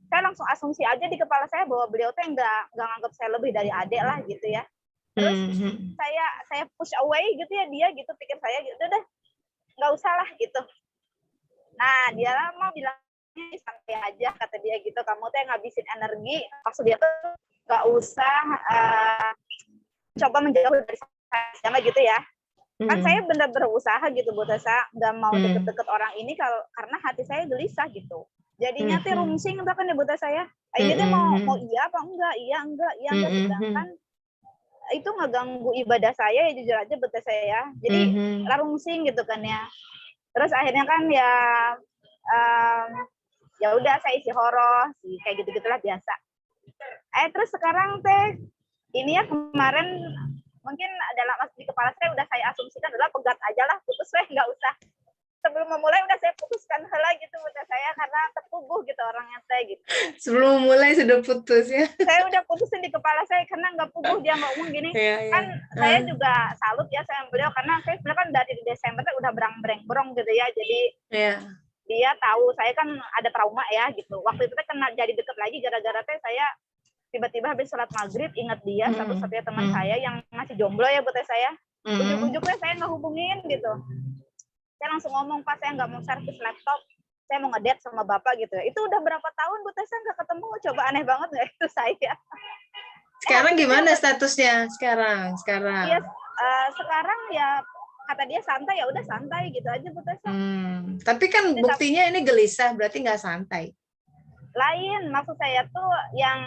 Speaker 2: Saya langsung asumsi aja di kepala saya bahwa beliau teh nggak nganggap saya lebih dari adik lah gitu ya. Terus saya push away gitu ya dia gitu, pikir saya gitu deh, nggak usah lah gitu. Nah, dia mau bilang santai aja kata dia gitu, kamu tuh ngabisin energi, maksud dia tuh nggak usah coba menjauh dari saya gitu ya. Kan saya benar berusaha gitu Bu Tessa, nggak mau deket-deket orang ini karena hati saya gelisah gitu. Jadinya tuh rungsing bahkan ya Bu Tessa ya. Ini tuh mau iya apa enggak, iya enggak, sedangkan itu ngeganggu ibadah saya ya jujur aja Bu Tessa ya. Jadi rungsing gitu kan ya. Terus akhirnya kan ya ya udah saya isi horoh sih kayak gitu-gitulah biasa. Terus sekarang teh ini ya kemarin mungkin dalam di kepala saya udah saya asumsikan adalah pegat aja lah, putus nggak usah. Sebelum memulai udah saya putuskan hela gitu buat saya karena terpuguh gitu orangnya teh gitu.
Speaker 1: Sebelum memulai sudah putus ya.
Speaker 2: Saya udah putusin di kepala saya karena nggak puguh dia ngomong gini. Kan saya juga salut ya sama beliau karena saya sebenarnya kan dari Desember udah berang-berang gitu ya. Jadi dia tahu saya kan ada trauma ya gitu. Waktu itu kena jadi deket lagi gara-gara saya tiba-tiba habis sholat maghrib ingat dia satu-satunya teman saya yang masih jomblo ya buat saya. Ujuk-ujuknya saya nggak hubungin gitu. Saya langsung ngomong, Pak saya nggak mau servis laptop, saya mau ngedate sama bapak gitu. Itu udah berapa tahun Bu Tessa nggak ketemu, coba aneh banget nggak itu saya.
Speaker 1: Sekarang gimana statusnya sekarang?
Speaker 2: Iya, sekarang ya kata dia santai ya udah santai gitu aja Bu Tessa.
Speaker 1: Tapi kan buktinya ini gelisah berarti nggak santai.
Speaker 2: Lain maksud saya tuh yang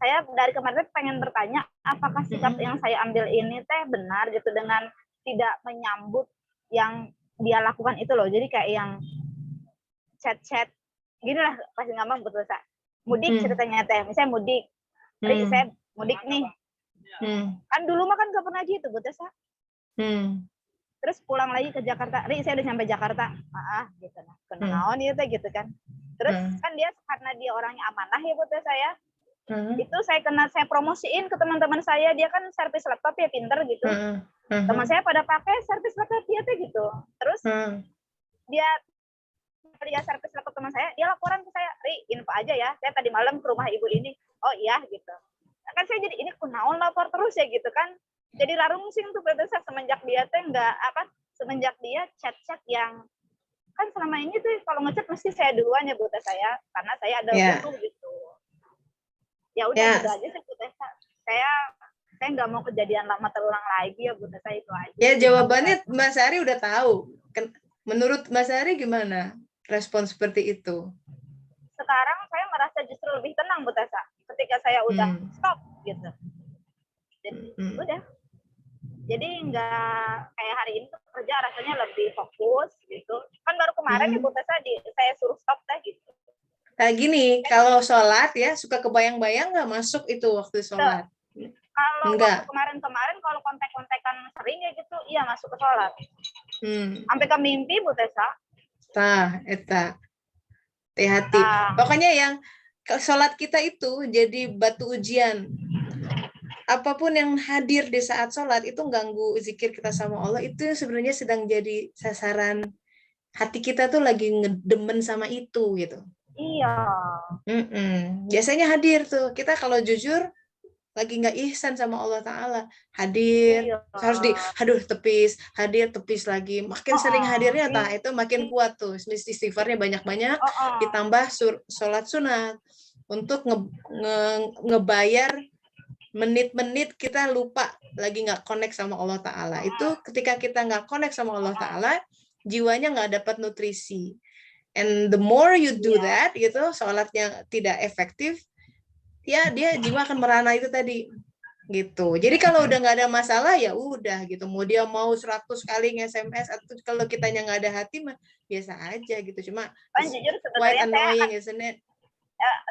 Speaker 2: saya dari kemarin pengen bertanya apakah sikap yang saya ambil ini teh benar gitu dengan tidak menyambut yang dia lakukan itu loh. Jadi kayak yang chat gini lah pasti ngomong betul sa. Mudik ceritanya teh, misalnya mudik. Saya mudik nih. Kan dulu mah kan gak pernah gitu Bu Tessa. Terus pulang lagi ke Jakarta, saya udah sampai Jakarta. Gitu nah. Kenaon itu gitu kan. Terus kan dia karena dia orangnya amanah ya Bu Tessa ya. Itu saya promosiin ke teman-teman saya, dia kan servis laptop ya pinter gitu. Teman saya pada pakai servis laptop dia tuh gitu. Terus dia servis laptop teman saya, dia laporan ke saya, info aja ya, saya tadi malam ke rumah ibu ini. Oh iya gitu. Kan saya jadi ini kunaon lapor terus ya gitu kan. Jadi larungsing tuh berarti semenjak dia tuh semenjak dia chat yang kan selama ini tuh kalau ngechat mesti saya duluan ya Bu Tessa saya karena saya ada butuh gitu. Ya udah gitu aja sih Bu Tessa. Saya nggak mau kejadian lama terulang lagi ya Bu Tessa itu aja.
Speaker 1: Ya jawabannya Mas Ari udah tahu. Menurut Mas Ari gimana respon seperti itu?
Speaker 2: Sekarang saya merasa justru lebih tenang Bu Tessa. Ketika saya udah stop gitu. Jadi udah. Jadi nggak kayak hari ini tuh kerja rasanya lebih fokus gitu. Kan baru kemarin ya Bu Tessa saya suruh stop teh gitu.
Speaker 1: Nah, gini, kalau sholat ya suka kebayang-bayang nggak masuk itu waktu sholat?
Speaker 2: Kalau
Speaker 1: Enggak.
Speaker 2: waktu kemarin kalau kontek-kontekan sering ya gitu, iya masuk ke sholat. Sampai ke mimpi Bu Tessa.
Speaker 1: Tah, eta. Hati-hati. Pokoknya yang sholat kita itu jadi batu ujian. Apapun yang hadir di saat sholat itu ganggu zikir kita sama Allah, itu sebenarnya sedang jadi sasaran hati kita tuh lagi ngedemen sama itu gitu.
Speaker 2: Iya.
Speaker 1: Biasanya hadir tuh. Kita kalau jujur lagi nggak ihsan sama Allah Ta'ala, hadir, harus aduh tepis, hadir tepis lagi, makin sering hadirnya itu makin kuat tuh, istighfarnya banyak-banyak, ditambah sholat sunat, untuk ngebayar menit-menit kita lupa, lagi nggak connect sama Allah Ta'ala. Itu ketika kita nggak connect sama Allah Ta'ala, jiwanya nggak dapat nutrisi. And the more you do that, gitu, sholatnya tidak efektif, ya dia jiwa akan merana itu tadi gitu. Jadi kalau udah nggak ada masalah ya udah gitu, mau dia mau 100 kali nge-SMS atau kalau kitanya nggak ada hati mah biasa aja gitu. Cuma
Speaker 2: jujur
Speaker 1: quite annoying, isn't it?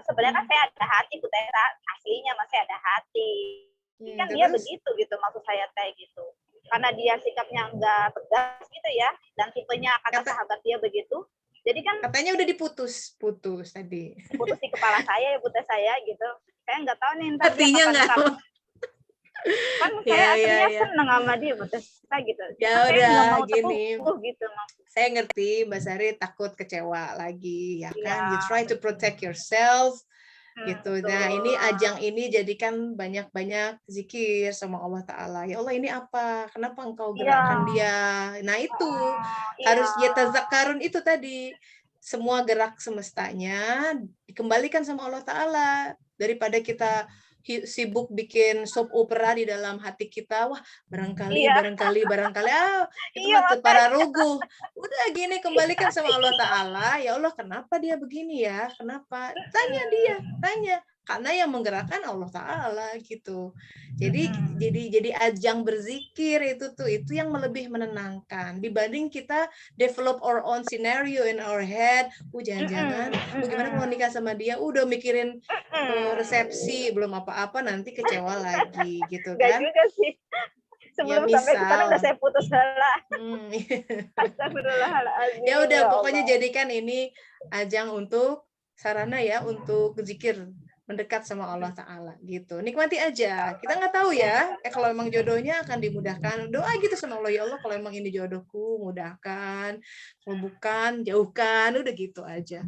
Speaker 2: Sebenarnya kan saya ada hati Bu Tessa, aslinya masih ada hati. Kan dia begitu gitu, maksud saya kayak gitu. Karena dia sikapnya nggak tegas gitu ya, dan tipenya kata sahabat dia begitu. Jadi kan
Speaker 1: katanya udah putus tadi.
Speaker 2: Putus di kepala saya ya Bu Tessa saya gitu. Saya nggak tahu nih entar
Speaker 1: artinya nggak.
Speaker 2: Kan saya aslinya seneng sama dia Bu Tessa gitu.
Speaker 1: Ya udah gini.
Speaker 2: Gitu.
Speaker 1: Saya ngerti Mbak Sari takut kecewa lagi ya kan. You try to protect yourself gitu. Nah, ini ajang ini jadikan banyak-banyak zikir sama Allah Ta'ala. Ya Allah, ini apa? Kenapa engkau gerakkan dia? Nah, itu harus yatazakkarun itu tadi. Semua gerak semestanya dikembalikan sama Allah Ta'ala. Daripada kita sibuk bikin soap opera di dalam hati kita, wah barangkali itu mah para ruguh. Udah gini, kembalikan sama Allah Ta'ala. Ya Allah, kenapa dia begini ya? Kenapa? Tanya. Karena yang menggerakkan Allah Ta'ala gitu. Jadi ajang berzikir itu yang lebih menenangkan dibanding kita develop our own scenario in our head. Jangan-jangan gimana kalau nikah sama dia, udah mikirin resepsi belum apa-apa, nanti kecewa lagi gitu kan.
Speaker 2: Gak juga sih. Sebelum sampai ke sana udah saya putus lah. Astagfirullahaladzim.
Speaker 1: Ya udah, pokoknya jadikan ini ajang untuk sarana ya untuk zikir, mendekat sama Allah Ta'ala gitu. Nikmati aja. Kita nggak tahu ya, kalau emang jodohnya akan dimudahkan. Doa gitu sama Allah, ya Allah kalau emang ini jodohku, mudahkan. Kalau bukan, jauhkan. Udah gitu aja.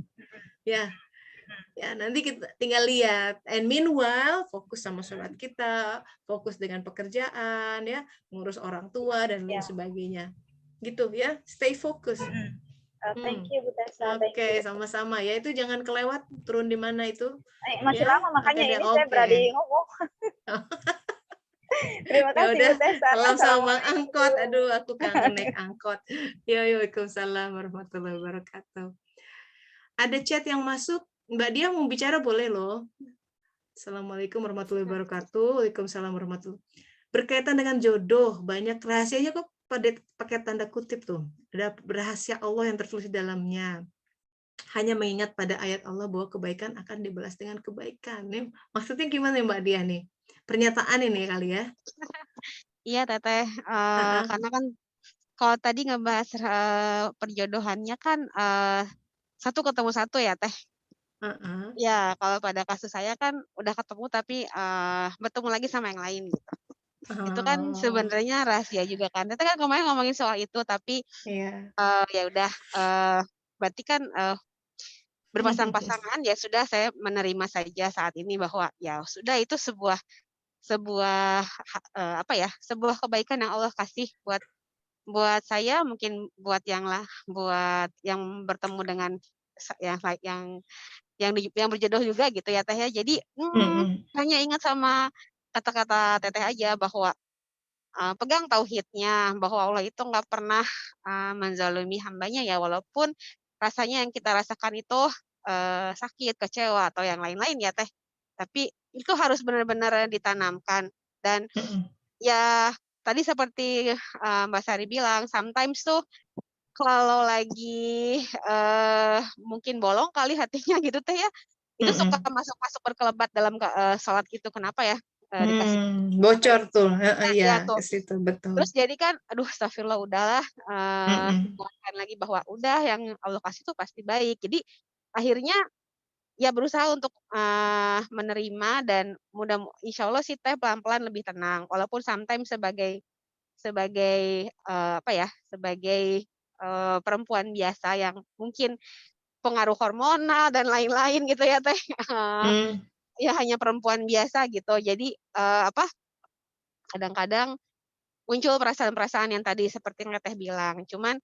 Speaker 1: Ya, nanti kita tinggal lihat. And meanwhile, fokus sama sholat kita, fokus dengan pekerjaan, ya, ngurus orang tua dan lain sebagainya. Gitu ya, stay focus.
Speaker 2: Thank you Bu Tessa.
Speaker 1: Oke, sama-sama ya. Itu jangan kelewat turun di mana itu.
Speaker 2: Masih lama makanya ini saya berani ngomong. Terima kasih Bu Tessa.
Speaker 1: Salam sama angkot. Aduh, aku kangen naik angkot. Waalaikumsalam warahmatullahi wabarakatuh. Ada chat yang masuk. Mbak Dia mau bicara boleh loh. Assalamualaikum warahmatullahi wabarakatuh. Waalaikumsalam warahmatullahi wabarakatuh. Berkaitan dengan jodoh, banyak rahasianya kok pakai tanda kutip tuh. Ada rahasia Allah yang tertulis di dalamnya. Hanya mengingat pada ayat Allah bahwa kebaikan akan dibalas dengan kebaikan. Nih, maksudnya gimana Mbak Dia nih? Pernyataan ini kali ya?
Speaker 3: Iya Teteh, karena kan kalau tadi ngebahas perjodohannya kan satu ketemu satu ya Teh. Ya kalau pada kasus saya kan udah ketemu tapi bertemu lagi sama yang lain gitu. Itu kan sebenarnya rahasia juga kan. Teteh kan kemarin ngomongin soal itu tapi ya udah berarti kan berpasang-pasangan ya sudah, saya menerima saja saat ini bahwa ya sudah itu sebuah apa ya, sebuah kebaikan yang Allah kasih buat saya, mungkin buat yang bertemu dengan yang berjodoh juga gitu ya Teh ya. Jadi hanya ingat sama kata-kata Teteh aja bahwa pegang tauhidnya, bahwa Allah itu nggak pernah menzalimi hambanya ya, walaupun rasanya yang kita rasakan itu sakit, kecewa atau yang lain-lain ya Teh. Tapi itu harus benar-benar ditanamkan. Dan ya tadi seperti Mbak Sari bilang, sometimes tuh kalau lagi mungkin bolong kali hatinya gitu teh ya, itu suka masuk-masuk berkelebat dalam sholat gitu. Kenapa ya? Dikasih
Speaker 1: Bocor tuh,
Speaker 3: ya
Speaker 1: iya
Speaker 3: tuh.
Speaker 1: ke situ betul.
Speaker 3: Terus jadi kan, aduh astagfirullah udahlah, bukan lagi bahwa udah yang Allah kasih tuh pasti baik. Jadi akhirnya ya berusaha untuk menerima dan insya Allah sih teh pelan-pelan lebih tenang. Walaupun sometimes sebagai apa ya, sebagai perempuan biasa yang mungkin pengaruh hormonal dan lain-lain gitu ya teh, ya hanya perempuan biasa gitu. Jadi apa, kadang-kadang muncul perasaan-perasaan yang tadi seperti yang Teteh bilang. Cuman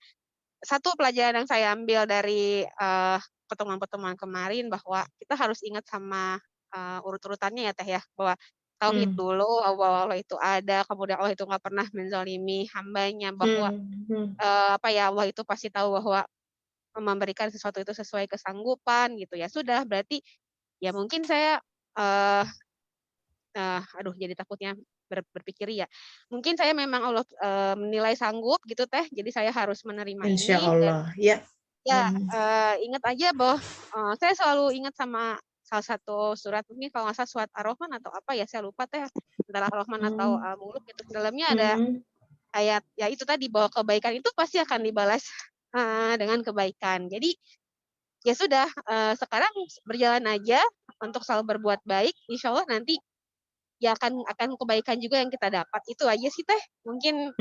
Speaker 3: satu pelajaran yang saya ambil dari pertemuan-pertemuan kemarin bahwa kita harus ingat sama urut-urutannya ya Teh ya, bahwa tauhid dulu, bahwa Allah itu ada, kemudian Allah itu nggak pernah menzalimi hambanya, bahwa apa ya, Allah itu pasti tahu bahwa memberikan sesuatu itu sesuai kesanggupan gitu ya. Sudah berarti ya mungkin saya aduh jadi takutnya berpikir ya. Mungkin saya memang Allah menilai sanggup gitu Teh, jadi saya harus menerima
Speaker 1: Insya
Speaker 3: ini dan
Speaker 1: Allah, ya.
Speaker 3: ya ingat aja bahwa saya selalu ingat sama salah satu surat mungkin kalau nggak salah surat Ar-Rahman atau apa ya saya lupa Teh, antara Ar-Rahman atau Muluk gitu. Di dalamnya ada ayat ya itu tadi bahwa kebaikan itu pasti akan dibalas dengan kebaikan. Jadi ya sudah sekarang berjalan aja untuk selalu berbuat baik, insya Allah nanti ya akan kebaikan juga yang kita dapat. Itu aja sih Teh. Mungkin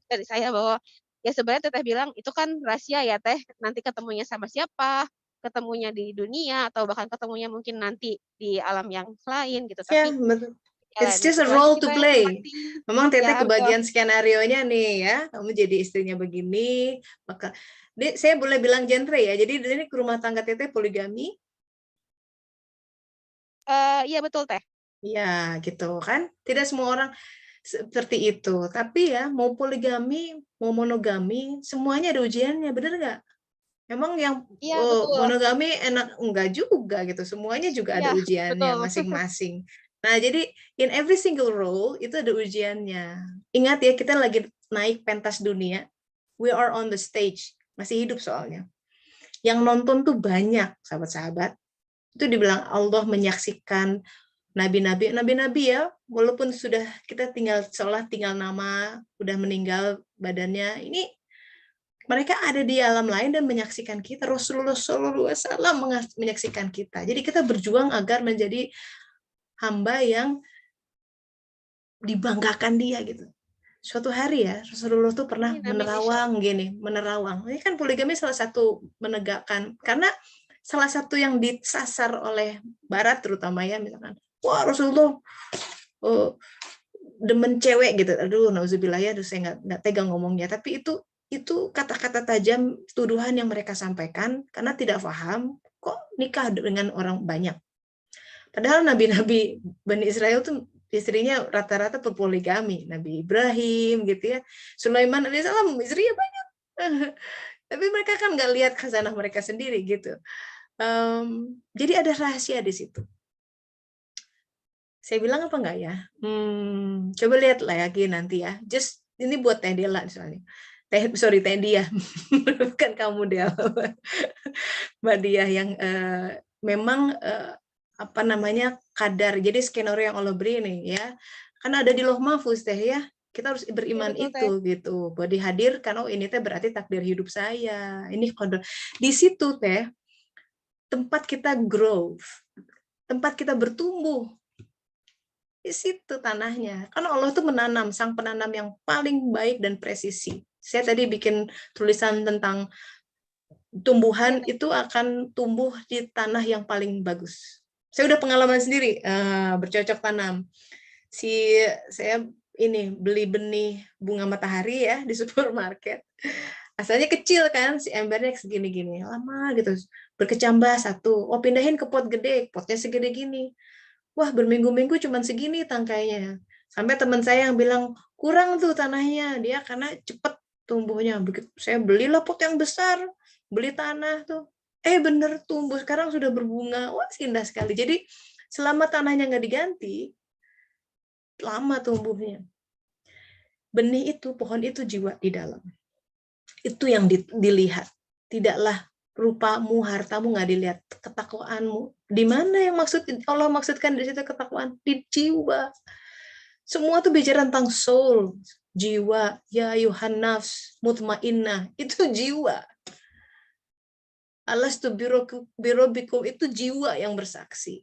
Speaker 3: dari saya bahwa ya sebenarnya Teteh bilang itu kan rahasia ya Teh. Nanti ketemunya sama siapa, ketemunya di dunia atau bahkan ketemunya mungkin nanti di alam yang lain gitu.
Speaker 1: Ya,
Speaker 3: Tapi
Speaker 1: betul. It's
Speaker 3: jalani.
Speaker 1: just a
Speaker 3: Itu aja
Speaker 1: role
Speaker 3: sih
Speaker 1: to
Speaker 3: Teh yang
Speaker 1: play.
Speaker 3: penting.
Speaker 1: Memang Teteh
Speaker 3: Ya, betul.
Speaker 1: kebagian skenario-nya nih ya. Kamu jadi istrinya begini, maka saya boleh bilang genre ya. Jadi ini ke rumah tangga Teteh poligami.
Speaker 3: Iya betul Teh.
Speaker 1: Ya, gitu kan. Tidak semua orang seperti itu. Tapi ya, mau poligami, mau monogami, semuanya ada ujiannya, bener nggak? Emang yang monogami enak? Enggak juga gitu. Semuanya juga ada ujiannya masing-masing. Nah, jadi in every single role itu ada ujiannya. Ingat ya, kita lagi naik pentas dunia. We are on the stage. Masih hidup soalnya. Yang nonton tuh banyak, sahabat-sahabat. Itu dibilang Allah menyaksikan nabi-nabi ya, walaupun sudah kita seolah tinggal nama, udah meninggal badannya, ini mereka ada di alam lain dan menyaksikan kita. Rasulullah SAW menyaksikan kita. Jadi kita berjuang agar menjadi hamba yang dibanggakan dia gitu. Suatu hari ya, Rasulullah tuh pernah menerawang gini, menerawang. Ini kan poligami salah satu menegakkan, karena salah satu yang disasar oleh Barat terutama ya, misalkan, wah Rasulullah demen cewek gitu. Aduh, nauzubillah ya, saya nggak tegang ngomongnya. Tapi itu kata-kata tajam, tuduhan yang mereka sampaikan karena tidak paham kok nikah dengan orang banyak. Padahal nabi-nabi Bani Israel tuh istrinya rata-rata berpoligami. Nabi Ibrahim gitu ya. Sulaiman alaihissalam istrinya banyak. Tapi mereka kan nggak lihat khazanah mereka sendiri gitu. Jadi ada rahasia di situ. Saya bilang apa enggak ya? Coba lihat lagi nanti ya. Just ini buat Teh Dela misalnya. Teh Dia. Bukan kamu Del. Mbak Dia yang memang apa namanya kadar. Jadi skenario yang Allah beri nih ya. Kan ada di Lauh Mahfuz Teh ya. Kita harus beriman ya, betul, itu gitu. Bahwa dihadirkan, oh ini Teh berarti takdir hidup saya. Ini qadar. Di situ Teh tempat kita grow. Tempat kita bertumbuh. Di situ tanahnya. Karena Allah itu menanam, sang penanam yang paling baik dan presisi. Saya tadi bikin tulisan tentang tumbuhan itu akan tumbuh di tanah yang paling bagus. Saya udah pengalaman sendiri bercocok tanam. Saya ini beli benih bunga matahari ya di supermarket. Asalnya kecil kan, si embernya segini-gini. Lama gitu, berkecambah satu. Oh pindahin ke pot gede, potnya segede gini. Wah berminggu-minggu cuman segini tangkainya. Sampai teman saya yang bilang, kurang tuh tanahnya. Dia karena cepet tumbuhnya. Begitu saya belilah pot yang besar, beli tanah tuh. Bener tumbuh, sekarang sudah berbunga. Wah indah sekali. Jadi selama tanahnya nggak diganti, lama tumbuhnya. Benih itu, pohon itu jiwa di dalam. Itu yang dilihat. Tidaklah rupamu, hartamu nggak dilihat, ketakwaanmu. Di mana yang Allah maksudkan di situ ketakwaan? Di jiwa. Semua tuh bicara tentang soul, jiwa. Ya ayuhan nafs mutmainnah, itu jiwa. Alastu birobikum, itu jiwa yang bersaksi.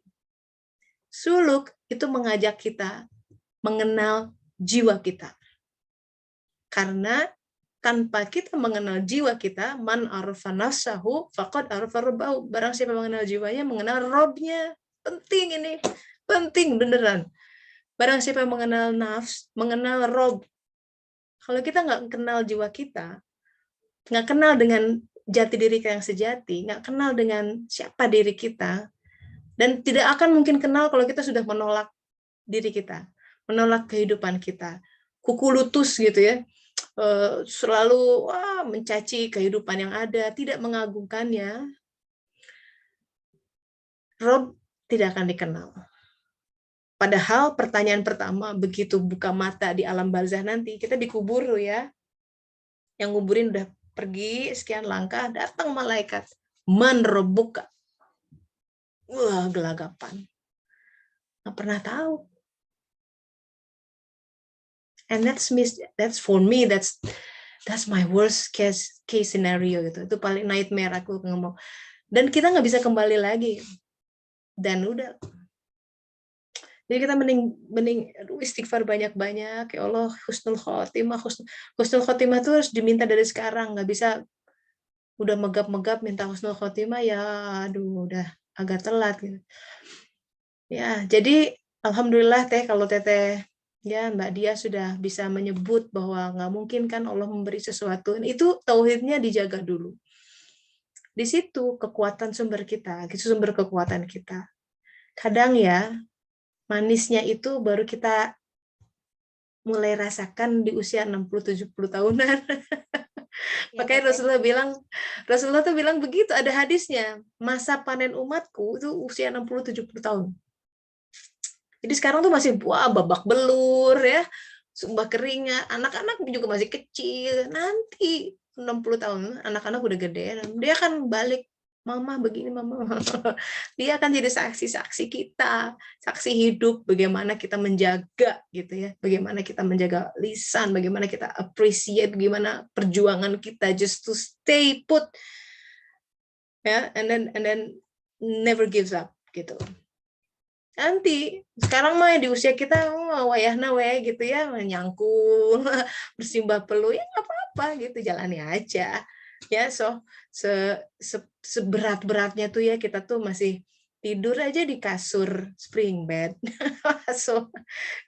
Speaker 1: Suluk itu mengajak kita mengenal jiwa kita. Karena tanpa kita mengenal jiwa kita, man arfa nafsahu faqad arfa rabbahu. Barang siapa mengenal jiwanya, mengenal Robnya. Penting ini, penting beneran. Barang siapa mengenal nafs, mengenal Rob. Kalau kita nggak kenal jiwa kita, nggak kenal dengan jati diri kita yang sejati, nggak kenal dengan siapa diri kita, dan tidak akan mungkin kenal kalau kita sudah menolak diri kita, menolak kehidupan kita, kuku lutus gitu ya, selalu mencaci kehidupan yang ada, tidak mengagungkannya, Rob tidak akan dikenal. Padahal pertanyaan pertama, begitu buka mata di alam barzah nanti, kita dikubur ya, yang nguburin udah pergi sekian langkah, datang malaikat, man rabbuka. Wah, gelagapan. Nggak pernah tahu. And that's for me, that's my worst case scenario gitu. Itu paling nightmare aku ngomong. Dan kita nggak bisa kembali lagi. Dan udah. Jadi kita mending istighfar banyak-banyak. Ya Allah, husnul khotimah. Husnul khotimah itu harus diminta dari sekarang. Nggak bisa udah megap-megap minta husnul khotimah, ya aduh udah agak telat gitu. Ya, jadi alhamdulillah kalau Teteh ya Mbak Dia sudah bisa menyebut bahwa nggak mungkin kan Allah memberi sesuatu. Itu tauhidnya dijaga dulu. Di situ kekuatan sumber kita, sumber kekuatan kita. Kadang ya manisnya itu baru kita mulai rasakan di usia 60-70 tahunan. Makanya Rasulullah tuh bilang begitu, ada hadisnya, masa panen umatku itu usia 60-70 tahun. Jadi sekarang tuh masih babak belur ya, sumpah keringat, anak-anak juga masih kecil, nanti 60 tahun anak-anak udah gede, dia akan balik, mama begini, mama. Dia akan jadi saksi-saksi kita, saksi hidup bagaimana kita menjaga gitu ya, bagaimana kita menjaga lisan, bagaimana kita appreciate, bagaimana perjuangan kita just to stay put ya, and then never gives up gitu. Nanti sekarang mah di usia kita wayahna gitu ya, nyangkul, bersimbah peluh ya nggak apa-apa gitu, jalani aja ya. Seberat-beratnya tuh ya kita tuh masih tidur aja di kasur spring bed.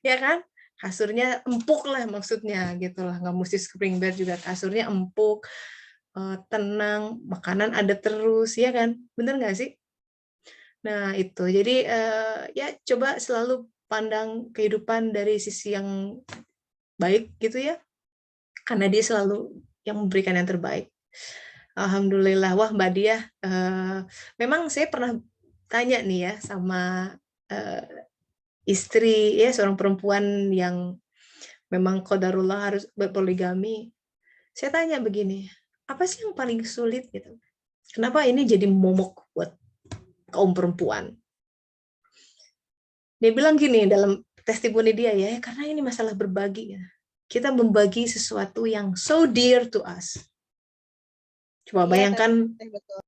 Speaker 1: Ya kan, kasurnya empuk lah maksudnya gitu lah, nggak mesti spring bed juga, kasurnya empuk, tenang, makanan ada terus ya kan, bener nggak sih? Nah itu, jadi ya coba selalu pandang kehidupan dari sisi yang baik gitu ya, karena dia selalu yang memberikan yang terbaik. Alhamdulillah. Wah Mbak Dia, memang saya pernah tanya nih ya sama istri ya, seorang perempuan yang memang qadarullah harus berpoligami. Saya tanya begini, apa sih yang paling sulit gitu? Kenapa ini jadi momok buat kaum perempuan? Dia bilang gini dalam testimoni dia ya, karena ini masalah berbagi ya. Kita membagi sesuatu yang so dear to us. Coba bayangkan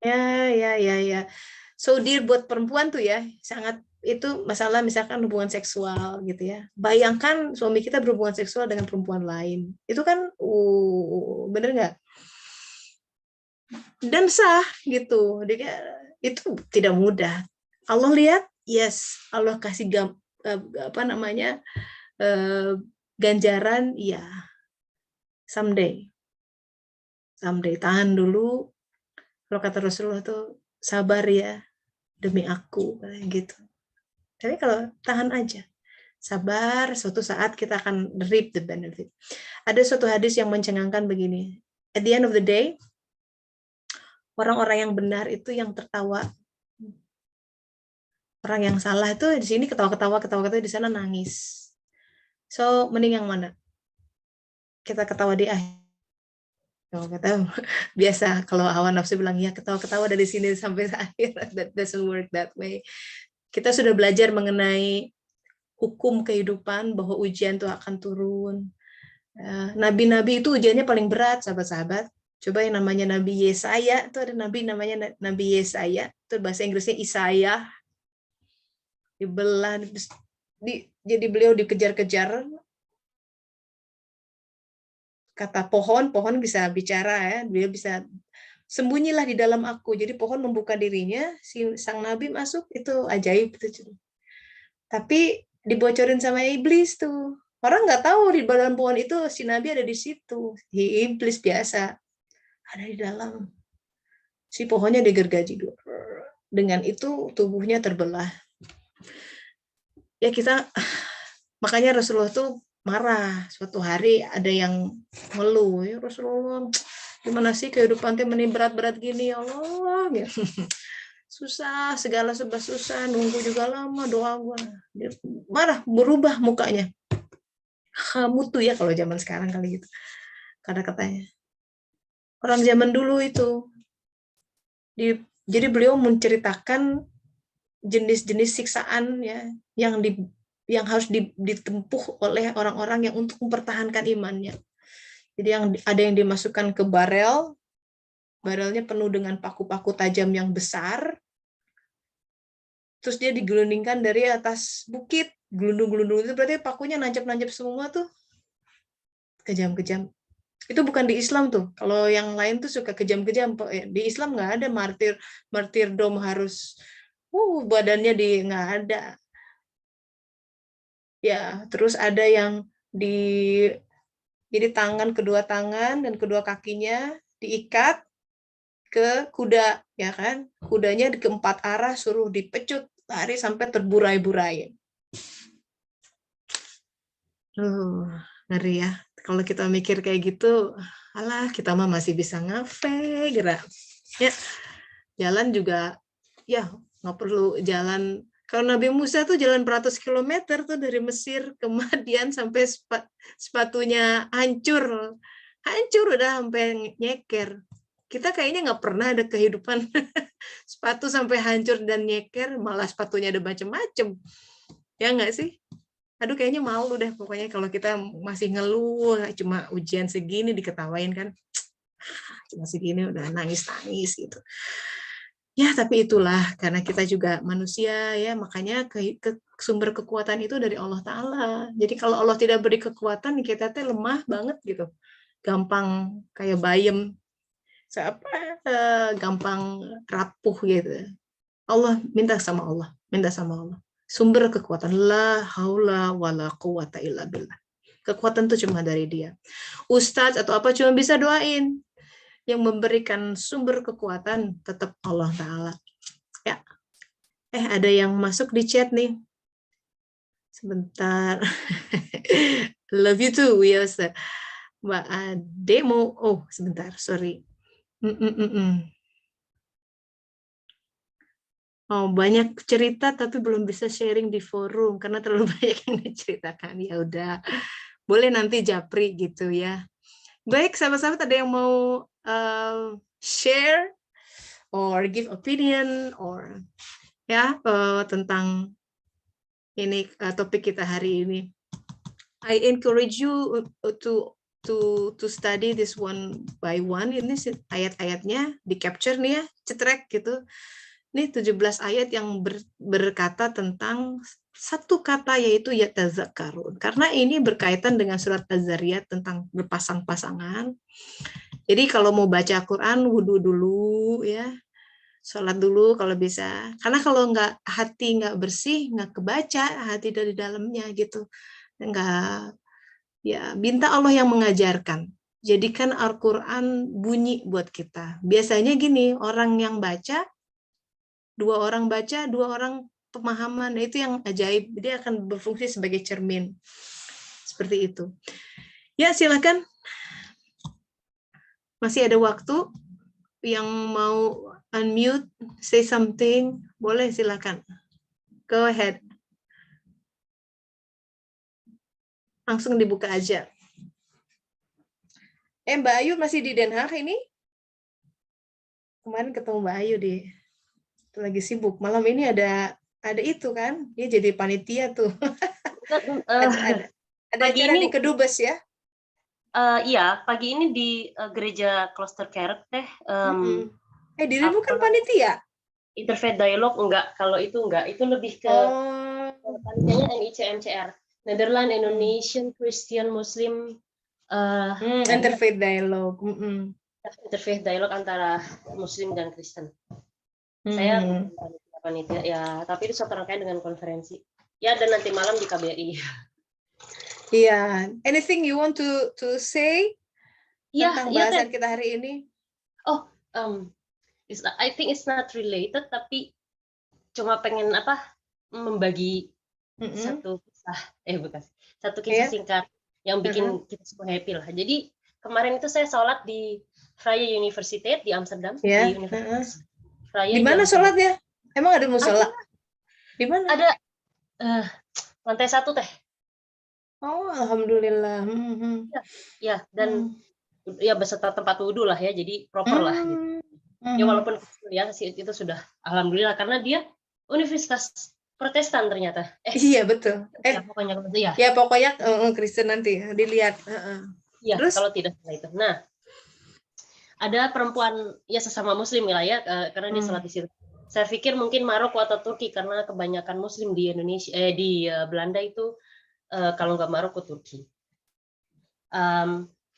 Speaker 1: ya. So dear buat perempuan tuh ya, sangat itu masalah misalkan hubungan seksual gitu ya. Bayangkan suami kita berhubungan seksual dengan perempuan lain. Itu kan bener nggak? Dan sah gitu. Itu tidak mudah. Allah lihat, yes, Allah kasih ganjaran, ya someday tahan dulu. Kalau kata Rasulullah tuh sabar ya demi aku kayak gitu. Tapi kalau tahan aja, sabar, suatu saat kita akan reap the benefit. Ada suatu hadis yang mencengangkan begini, at the end of the day, orang-orang yang benar itu yang tertawa. Orang yang salah itu di sini ketawa-ketawa, di sana nangis. So, mending yang mana? Kita ketawa di akhir Kalau kata biasa, kalau hawa nafsu bilang ya ketawa-ketawa dari sini sampai akhir, that doesn't work that way. Kita sudah belajar mengenai hukum kehidupan bahwa ujian itu akan turun. Nabi-nabi itu ujiannya paling berat, sahabat-sahabat. Coba yang namanya Nabi Yesaya, itu ada nabi namanya Nabi Yesaya, itu bahasa Inggrisnya Isaiah. Dibelah, jadi beliau dikejar-kejar. Kata pohon bisa bicara ya, dia bisa sembunyilah di dalam aku. Jadi pohon membuka dirinya, si sang nabi masuk, itu ajaib itu. Tapi dibocorin sama iblis tuh. Orang nggak tahu di dalam pohon itu si nabi ada di situ. Iblis biasa ada di dalam. Si pohonnya digergaji. Dengan itu tubuhnya terbelah. Ya kita, makanya Rasulullah tuh marah. Suatu hari ada yang ngeluh, ya Rasulullah, gimana sih kehidupan teh meni berat-berat gini, ya Allah, gitu. Susah, segala serba susah, nunggu juga lama, doa gua. Dia marah, berubah mukanya. Kamu tuh ya, kalau zaman sekarang kali gitu. Kata-katanya. Orang zaman dulu itu. Jadi beliau menceritakan jenis-jenis siksaan ya yang harus ditempuh oleh orang-orang yang untuk mempertahankan imannya. Jadi ada yang dimasukkan ke barelnya penuh dengan paku-paku tajam yang besar, terus dia digelundingkan dari atas bukit, gelundung-gelundung itu berarti pakunya nancap-nancap semua tuh, kejam-kejam. Itu bukan di Islam tuh. Kalau yang lain tuh suka kejam-kejam. Di Islam nggak ada martirdom harus badannya nggak ada. Ya, terus ada yang jadi kedua tangan dan kedua kakinya diikat ke kuda, ya kan? Kudanya ke 4 arah suruh dipecut lari sampai terburai-burai. Ngeri ya. Kalau kita mikir kayak gitu, alah kita mah masih bisa ngafe, gerak. Ya, jalan juga, ya nggak perlu jalan. Kalau Nabi Musa tuh jalan beratus kilometer tuh dari Mesir ke Madian sampai sepatunya hancur udah sampai nyeker. Kita kayaknya nggak pernah ada kehidupan sepatu sampai hancur dan nyeker, malah sepatunya ada macem-macem. Ya nggak sih? Aduh kayaknya malu deh pokoknya kalau kita masih ngeluh, cuma ujian segini diketawain kan. Cuma segini udah nangis-nangis gitu. Ya tapi itulah, karena kita juga manusia ya, makanya sumber kekuatan itu dari Allah Ta'ala. Jadi kalau Allah tidak beri kekuatan, kita teh lemah banget gitu. Gampang kayak bayem, gampang rapuh gitu. Allah, minta sama Allah. Sumber kekuatan, la haula wala quwata illa billah. Kekuatan itu cuma dari dia. Ustadz atau apa cuma bisa doain. Yang memberikan sumber kekuatan tetap Allah Ta'ala. Ya. Ada yang masuk di chat nih. Sebentar. Love you too, Wiyose. Mbak Ade mau, sebentar, sorry. Banyak cerita tapi belum bisa sharing di forum karena terlalu banyak yang diceritakan. Ya udah, boleh nanti japri gitu ya. Baik, sahabat-sahabat, ada yang mau share or give opinion or tentang ini topik kita hari ini. I encourage you to study this one by one. Ini ayat-ayatnya di capture nih ya, cetrek gitu. Ini 17 ayat yang berkata tentang satu kata, yaitu yatazakkarun. Karena ini berkaitan dengan surat Az-Zariyat tentang berpasang-pasangan. Jadi kalau mau baca Quran, wudhu dulu ya. Sholat dulu kalau bisa. Karena kalau hati nggak bersih, nggak kebaca hati dari dalamnya gitu. Minta Allah yang mengajarkan. Jadikan Al-Quran bunyi buat kita. Biasanya gini, orang yang baca, 2 orang baca, 2 orang pemahaman. Itu yang ajaib. Dia akan berfungsi sebagai cermin. Seperti itu. Ya, silakan. Masih ada waktu. Yang mau unmute, say something, boleh silakan. Go ahead. Langsung dibuka aja. Mbak Ayu masih di Den Haag ini? Kemarin ketemu Mbak Ayu lagi sibuk. Malam ini ada itu kan? Dia jadi panitia tuh. ada acara di Kedubes ya?
Speaker 4: Iya, pagi ini di gereja Klosterkerk teh.
Speaker 1: Dirimu kan panitia?
Speaker 4: Interfaith Dialogue enggak, kalau itu enggak, itu lebih ke panitianya NICMCR, Netherlands Indonesian Christian Muslim
Speaker 1: Interfaith Dialogue.
Speaker 4: Interfaith Dialogue antara Muslim dan Kristen. Saya panitia ya, tapi itu satu rangkaian dengan konferensi. Ya, dan nanti malam di KBRI.
Speaker 1: Iya, anything you want to say tentang bahasan kita hari ini?
Speaker 4: I think it's not related, tapi cuma pengen membagi satu kisah singkat yang bikin kita semua happy lah. Jadi kemarin itu saya sholat di Vrije Universiteit di Amsterdam. Di Universitas Vrije.
Speaker 1: Di mana sholatnya? Emang ada musola? Di mana?
Speaker 4: Ada lantai 1 teh.
Speaker 1: Oh, alhamdulillah.
Speaker 4: Ya, dan ya beserta tempat wudhu lah ya, jadi proper lah gitu. Ya walaupun ya itu sudah alhamdulillah karena dia universitas Protestan ternyata.
Speaker 1: Iya betul.
Speaker 4: Ya, pokoknya ya.
Speaker 1: Ya pokoknya Kristen nanti dilihat.
Speaker 4: Iya, kalau tidak salah itu. Nah, ada perempuan ya sesama Muslim lah ya, karena dia sholat di situ. Saya pikir mungkin Maroko atau Turki karena kebanyakan Muslim di Indonesia di Belanda itu kalau nggak Maroko Turki.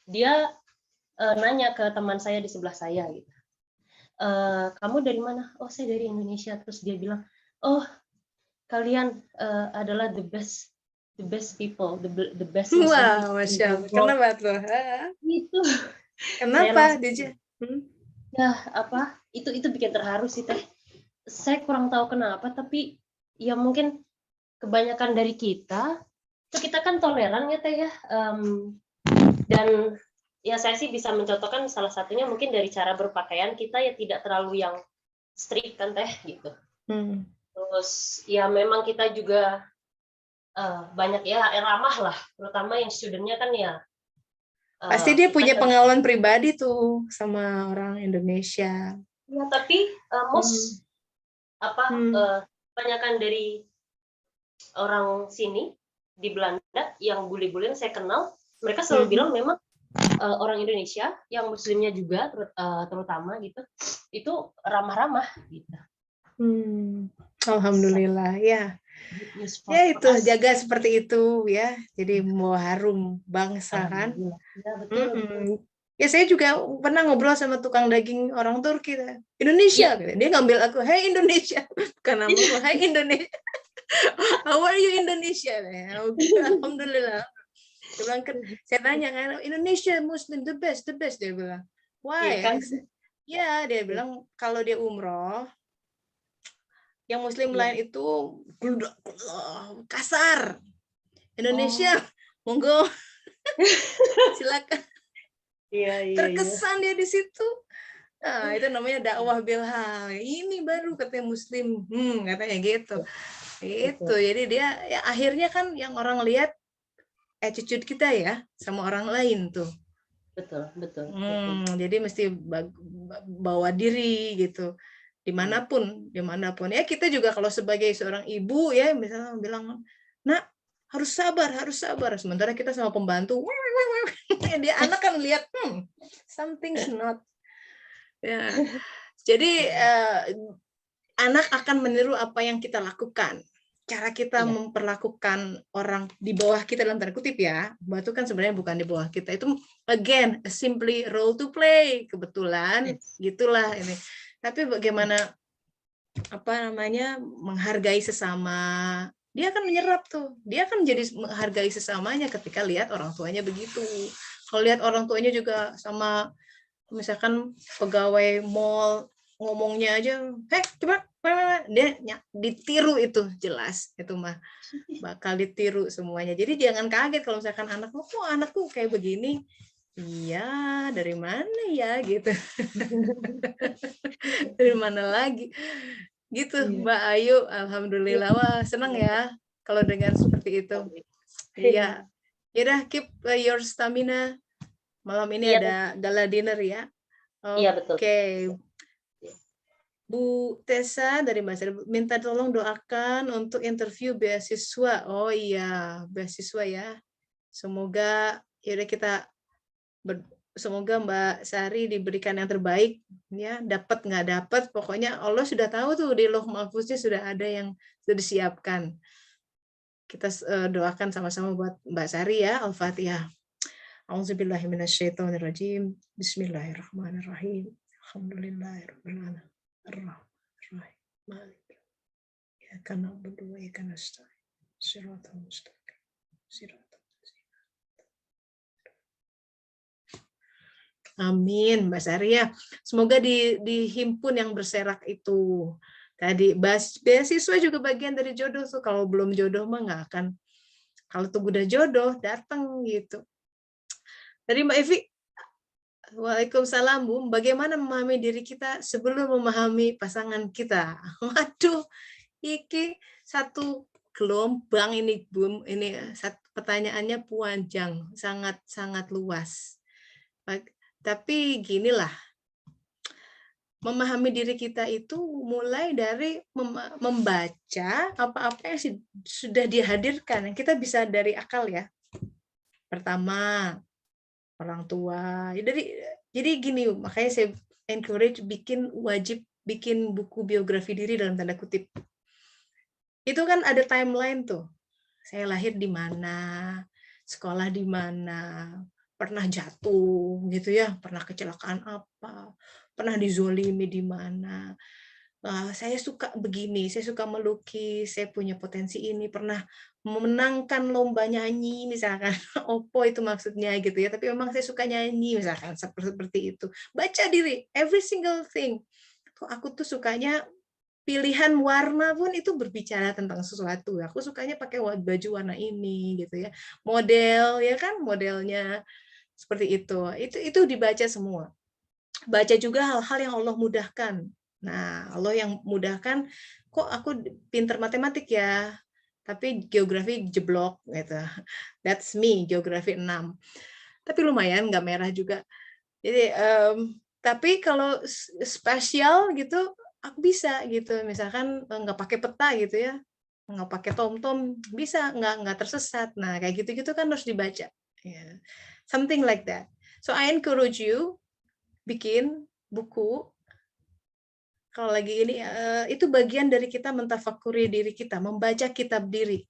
Speaker 4: Dia nanya ke teman saya di sebelah saya gitu. Kamu dari mana? Oh, saya dari Indonesia. Terus dia bilang, oh, kalian adalah the best people, the best.
Speaker 1: Wah, masya Allah. Kenapa tuh?
Speaker 4: Itu.
Speaker 1: Kenapa, DJ?
Speaker 4: Ya itu bikin terharu sih teh. Saya kurang tahu kenapa, tapi ya mungkin kebanyakan dari kita kan toleran ya teh ya. Dan ya saya sih bisa mencontohkan salah satunya mungkin dari cara berpakaian kita ya tidak terlalu yang strict kan teh gitu. Terus ya memang kita juga banyak ya ramah lah, terutama yang studentnya kan ya.
Speaker 1: Pasti dia punya pengalaman pribadi tuh sama orang Indonesia.
Speaker 4: Ya tapi kebanyakan dari orang sini di Belanda yang bule-bule yang saya kenal, mereka selalu bilang memang orang Indonesia yang Muslimnya juga terutama gitu, itu ramah-ramah gitu.
Speaker 1: Alhamdulillah ya. Ya itu jaga seperti itu ya. Jadi membawa harum bangsa kan.
Speaker 4: Ya, betul.
Speaker 1: Ya saya juga pernah ngobrol sama tukang daging orang Turki Indonesia. Ya. Dia ngambil aku, "Hey Indonesia." Bukan nama aku, "Hey Indonesia." "How are you Indonesia?" Alhamdulillah. Dia bilang, saya tanya kan, "Indonesia Muslim the best," dia bilang. Why? Ya, dia bilang kalau dia umroh, yang Muslim lain itu kasar. Indonesia, monggo, silakan.
Speaker 4: Iya.
Speaker 1: Terkesan dia di situ. Nah, itu namanya dakwah bilhal. Ini baru katanya Muslim, katanya gitu. Itu. Jadi dia ya akhirnya kan yang orang lihat attitude kita ya sama orang lain tuh.
Speaker 4: Betul.
Speaker 1: Jadi mesti bawa diri gitu. Dimanapun ya kita juga kalau sebagai seorang ibu ya misalnya bilang, "Nak, harus sabar." Sementara kita sama pembantu dia anak kan lihat something's not ya. Jadi anak akan meniru apa yang kita lakukan. Cara kita memperlakukan orang di bawah kita dalam tanda kutip ya, itu kan sebenarnya bukan di bawah kita, itu again simply role to play, kebetulan gitulah ini. Tapi bagaimana menghargai sesama, dia akan menyerap tuh, dia akan menjadi menghargai sesamanya ketika lihat orang tuanya begitu. Kalau lihat orang tuanya juga sama misalkan pegawai mall ngomongnya aja, coba dia ditiru, itu jelas itu mah bakal ditiru semuanya. Jadi jangan kaget kalau misalkan anakku kayak begini. Iya, dari mana ya gitu. Dari mana lagi gitu. Mbak Ayu, alhamdulillah, wah senang ya kalau dengan seperti itu. Iya, yaudah keep your stamina, Malam ini ada gala dinner ya.
Speaker 4: Iya, betul.
Speaker 1: Oke. Bu Tessa dari Mas minta tolong doakan untuk interview beasiswa. Oh iya, beasiswa ya. Semoga semoga Mbak Sari diberikan yang terbaik ya, dapat nggak dapat pokoknya Allah sudah tahu tuh di Lauh Mahfuznya sudah ada yang sudah disiapkan. Kita doakan sama-sama buat Mbak Sari ya. Al-Fatihah. A'udzubillahi minasyaitonirrajim. Bismillahirrahmanirrahim. Alhamdulillahirabbil alamin. Ar-Rahmanir-Rahim. Maliki. Iyyaka na'budu wa iyyaka nasta'in. Shiratal mustaqim. Shiratal ladzina. Amin, Mbak Sari ya. Semoga di himpun yang berserak itu. Tadi beasiswa juga bagian dari jodoh tuh. Kalau belum jodoh mah nggak akan. Kalau tuh udah jodoh datang gitu. Dari Mbak Evi, Waalaikumsalam, Bu. Bagaimana memahami diri kita sebelum memahami pasangan kita? Waduh, iki satu gelombang ini, Bu. Ini pertanyaannya panjang, sangat luas. Tapi ginilah, memahami diri kita itu mulai dari membaca apa-apa yang sudah dihadirkan. Kita bisa dari akal ya. Pertama, orang tua. Jadi gini, makanya saya encourage wajib bikin buku biografi diri dalam tanda kutip. Itu kan ada timeline tuh. Saya lahir di mana, sekolah di mana, pernah jatuh gitu ya, pernah kecelakaan apa, pernah dizolimi di mana. Saya suka begini, saya suka melukis, saya punya potensi ini, pernah memenangkan lomba nyanyi misalkan, Oppo itu maksudnya gitu ya, tapi memang saya suka nyanyi misalkan, seperti itu. Baca diri, every single thing. Aku tuh sukanya pilihan warna pun itu berbicara tentang sesuatu. Aku sukanya pakai baju warna ini gitu ya. Model ya kan, modelnya seperti itu. Itu dibaca semua. Baca juga hal-hal yang Allah mudahkan. Nah, Allah yang mudahkan, kok aku pinter matematik ya, tapi geografi jeblok gitu. That's me, geografi 6. Tapi lumayan, nggak merah juga. Jadi, tapi kalau spesial gitu, aku bisa gitu. Misalkan nggak pakai peta gitu ya, nggak pakai tom-tom, bisa nggak tersesat. Nah, kayak gitu-gitu kan harus dibaca. Yeah. Something like that. So I encourage you bikin buku. Kalau lagi ini itu bagian dari kita mentafakuri diri kita, membaca kitab diri.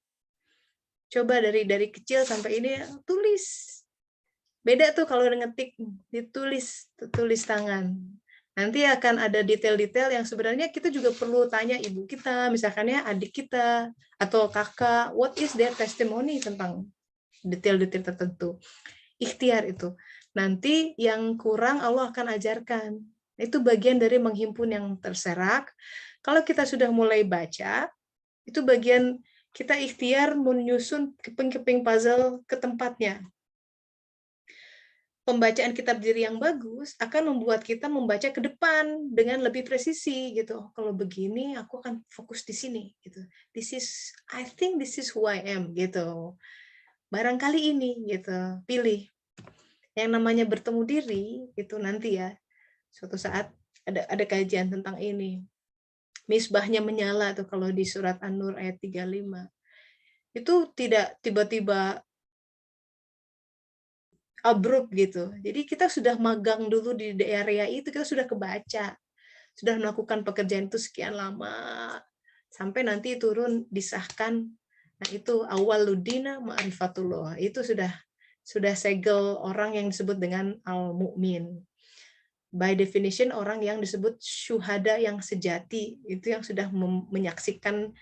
Speaker 1: Coba dari kecil sampai ini tulis. Beda tuh kalau ngetik, tulis tangan. Nanti akan ada detail-detail yang sebenarnya kita juga perlu tanya ibu kita, misalkan ya adik kita atau kakak, what is their testimony tentang detail-detail tertentu. Ikhtiar itu. Nanti yang kurang Allah akan ajarkan. Itu bagian dari menghimpun yang terserak. Kalau kita sudah mulai baca, itu bagian kita ikhtiar menyusun keping-keping puzzle ke tempatnya. Pembacaan kitab diri yang bagus akan membuat kita membaca ke depan dengan lebih presisi gitu. Kalau begini aku akan fokus di sini gitu. I think this is who I am gitu. Barangkali ini gitu. Pilih. Yang namanya bertemu diri itu nanti ya. Suatu saat ada kajian tentang ini. Misbahnya menyala tuh kalau di surat An-Nur ayat 35. Itu tidak tiba-tiba abrupt gitu. Jadi kita sudah magang dulu di area itu, kita sudah kebaca. Sudah melakukan pekerjaan itu sekian lama sampai nanti turun disahkan. Nah, itu awaludina ma'rifatullah. Itu sudah segel orang yang disebut dengan al-mu'min. By definition orang yang disebut syuhada yang sejati, itu yang sudah menyaksikan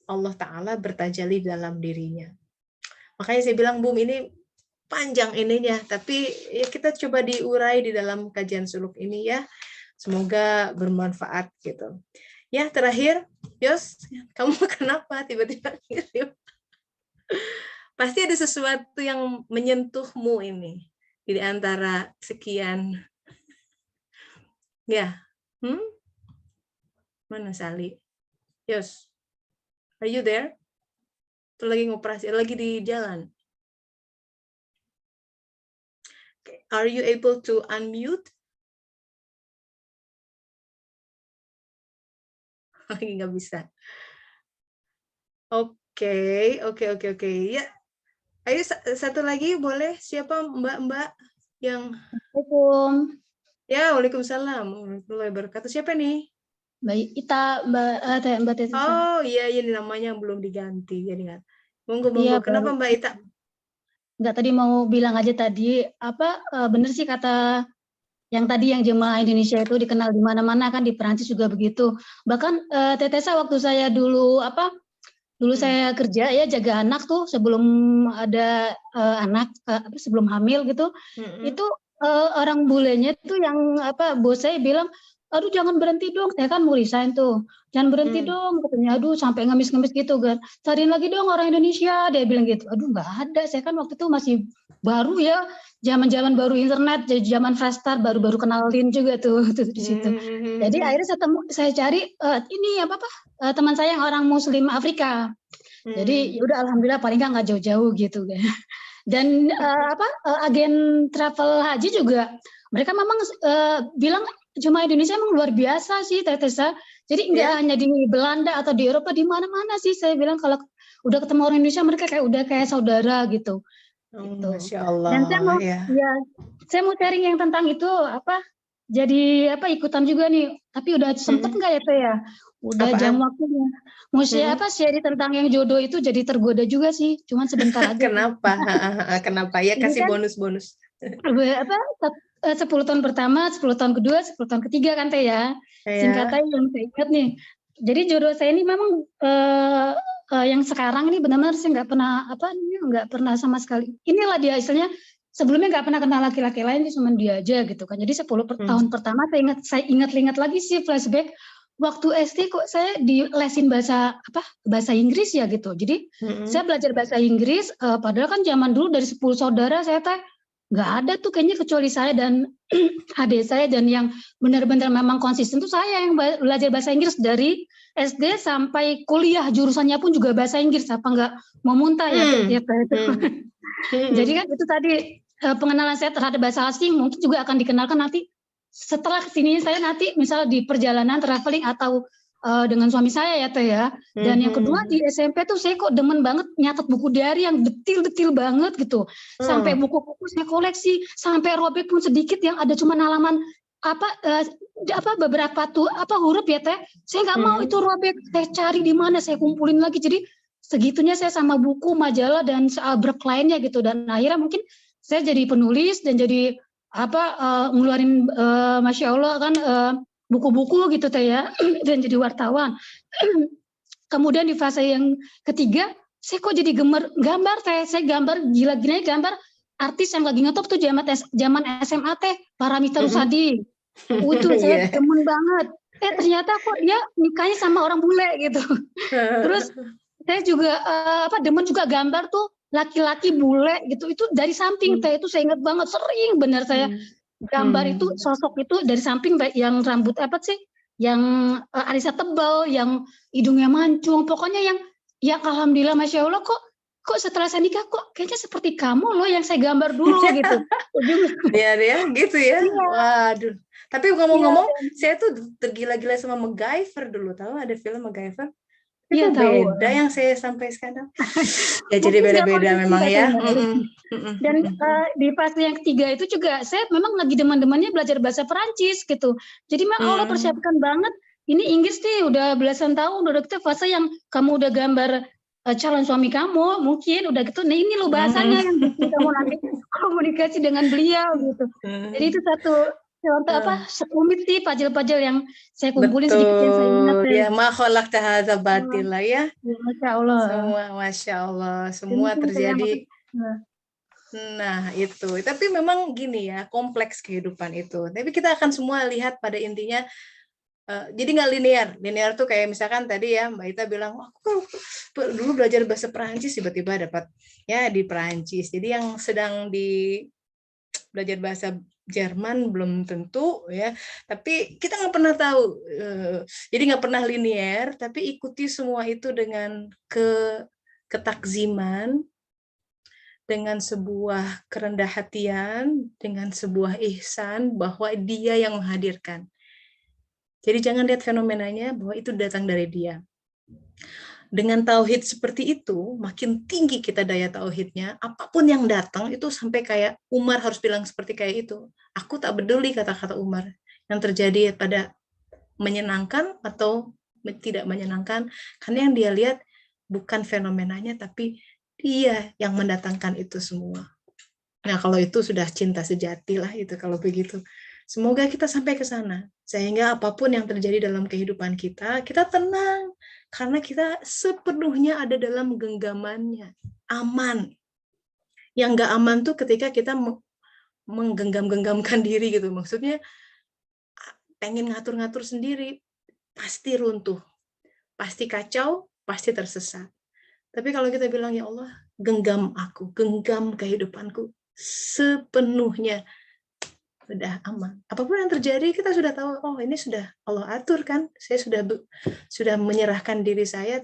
Speaker 1: Allah Ta'ala bertajalli dalam dirinya. Makanya saya bilang, Bum, ini panjang ininya, tapi ya kita coba diurai di dalam kajian suluk ini ya. Semoga bermanfaat gitu. Ya, terakhir, Yos, kamu kenapa tiba-tiba ngirim? Pasti ada sesuatu yang menyentuhmu ini di antara sekian. Ya, mana Sali? Yos, are you there? Atau lagi ngoperasi, lagi di jalan? are you able to unmute? Nggak bisa. Oke. Ya, ayo satu lagi boleh. Siapa Mbak yang?
Speaker 5: Assalamualaikum.
Speaker 1: Ya, waalaikumsalam warahmatullahi wabarakatuh. Siapa nih?
Speaker 5: Mbak Ita, Mbak Tessa.
Speaker 1: Oh iya, ini namanya belum diganti. Jadi kan. Monggo.
Speaker 5: Iya,
Speaker 1: Kenapa Mbak Ita?
Speaker 5: Enggak, tadi mau bilang aja tadi bener sih kata yang tadi yang jemaah Indonesia itu dikenal di mana-mana kan, di Perancis juga begitu. Bahkan Tetesa waktu saya dulu saya kerja ya jaga anak tuh sebelum ada anak sebelum hamil gitu. Itu orang bulenya tuh yang bos saya bilang, aduh jangan berhenti dong, saya kan mau resign tuh, jangan berhenti dong katanya, aduh sampai ngemis-ngemis gitu kan, cariin lagi dong orang Indonesia, dia bilang gitu. Aduh nggak ada, saya kan waktu itu masih baru ya, zaman baru internet, zaman fresh start, baru kenalin juga tuh di situ. Jadi akhirnya saya cari ini teman saya yang orang Muslim Afrika. Jadi udah alhamdulillah paling nggak jauh-jauh gitu kan. Dan agen travel haji juga mereka memang bilang jemaah Indonesia emang luar biasa sih Tetesa. Jadi nggak hanya di Belanda atau di Eropa, di mana-mana sih saya bilang kalau udah ketemu orang Indonesia mereka udah kayak saudara gitu. Gitu.
Speaker 1: Masya Allah.
Speaker 5: Dan saya mau saya mau sharing yang tentang itu jadi ikutan juga nih. Tapi udah sempet nggak ya Teh ya? Udah jam waktunya. Mau share tentang yang jodoh itu jadi tergoda juga sih. Cuman sebentar aja.
Speaker 1: Kenapa? Kenapa? Ya kasih
Speaker 5: kan,
Speaker 1: bonus-bonus.
Speaker 5: 10 tahun pertama, 10 tahun kedua, 10 tahun ketiga kan Teh ya. Singkatnya yang saya ingat nih. Jadi jodoh saya ini memang yang sekarang ini benar-benar saya nggak pernah sama sekali. Inilah dia istilahnya, sebelumnya nggak pernah kenal laki-laki lain, cuma dia aja gitu kan. Jadi 10 tahun pertama saya ingat lagi sih flashback waktu SD kok saya dilesin bahasa Inggris ya gitu. Jadi saya belajar bahasa Inggris padahal kan zaman dulu dari 10 saudara saya nggak ada tuh kayaknya kecuali saya dan adik saya, dan yang benar-benar memang konsisten tuh saya yang belajar bahasa Inggris dari SD sampai kuliah, jurusannya pun juga bahasa Inggris, apa nggak mau muntah ya. Jadi kan itu tadi pengenalan saya terhadap bahasa asing mungkin juga akan dikenalkan nanti setelah kesini saya nanti misalnya di perjalanan traveling atau dengan suami saya ya Teh ya. Dan yang kedua di SMP tuh saya kok demen banget nyatet buku diary yang detil-detil banget gitu. Sampai buku-buku saya koleksi, sampai robek pun sedikit yang ada cuma halaman beberapa huruf ya Teh. Saya nggak mau itu robek, saya cari di mana, saya kumpulin lagi. Jadi segitunya saya sama buku, majalah dan seabrek lainnya gitu. Dan akhirnya mungkin saya jadi penulis dan jadi ngeluarin Masya Allah kan buku-buku gitu Teh ya, dan jadi wartawan. Kemudian di fase yang ketiga, saya kok jadi gambar Teh. Saya gambar gila-gilanya gambar artis yang lagi ngetop tuh zaman SMA Teh, Paramitha Rusady. Itu saya demen banget. Ternyata kok dia nikahnya sama orang bule gitu. Terus saya juga demen juga gambar tuh laki-laki bule gitu. Itu dari samping Teh, itu saya ingat banget, sering benar saya gambar itu, sosok itu dari samping, yang rambut yang alisnya tebal, yang hidungnya mancung, pokoknya yang alhamdulillah Masya Allah kok setelah saya nikah kok kayaknya seperti kamu loh yang saya gambar dulu gitu.
Speaker 1: Iya gitu ya. Waduh. Tapi ngomong-ngomong, saya tuh tergila-gila sama MacGyver dulu, tahu ada film MacGyver? Itu beda yang saya sampai sekarang. Ya jadi beda-beda memang ya.
Speaker 5: Dan di fase yang ketiga itu juga saya memang lagi demen-demennya belajar bahasa Perancis gitu. Jadi memang Allah persiapkan banget. Ini Inggris nih udah belasan tahun, udah kita fase yang kamu udah gambar calon suami kamu, mungkin udah gitu. Nah ini loh bahasanya yang bikin kamu nanti komunikasi dengan beliau gitu. Jadi itu satu contoh sekumit sih pajal-pajal yang saya kumpulin sedikit yang saya ingat.
Speaker 1: Ya, ma khalaqta hadza batila ya.
Speaker 5: Masya Allah.
Speaker 1: Semua Masya Allah, semua terjadi. Nah itu, tapi memang gini ya, kompleks kehidupan itu. Tapi kita akan semua lihat pada intinya, jadi nggak linear tuh kayak misalkan tadi ya Mbak Ita bilang, aku dulu belajar bahasa Perancis tiba-tiba dapat ya di Perancis. Jadi yang sedang belajar bahasa Jerman belum tentu ya, tapi kita nggak pernah tahu. Jadi nggak pernah linear, tapi ikuti semua itu dengan ketakziman, dengan sebuah kerendah hatian, dengan sebuah ihsan bahwa dia yang menghadirkan. Jadi jangan lihat fenomenanya bahwa itu datang dari dia. Dengan tauhid seperti itu, makin tinggi kita daya tauhidnya, apapun yang datang itu sampai kayak Umar harus bilang seperti kayak itu. Aku tak peduli kata-kata Umar. Yang terjadi pada menyenangkan atau tidak menyenangkan, karena yang dia lihat bukan fenomenanya, tapi dia yang mendatangkan itu semua. Nah, kalau itu sudah cinta sejati lah itu kalau begitu. Semoga kita sampai ke sana, sehingga apapun yang terjadi dalam kehidupan kita, kita tenang, karena kita sepenuhnya ada dalam genggamannya, aman. Yang nggak aman tuh ketika kita menggenggam-genggamkan diri gitu, maksudnya pengen ngatur-ngatur sendiri, pasti runtuh, pasti kacau, pasti tersesat. Tapi kalau kita bilang, ya Allah, genggam aku, genggam kehidupanku sepenuhnya, sudah aman. Apapun yang terjadi, kita sudah tahu, oh ini sudah Allah atur kan, saya sudah menyerahkan diri saya,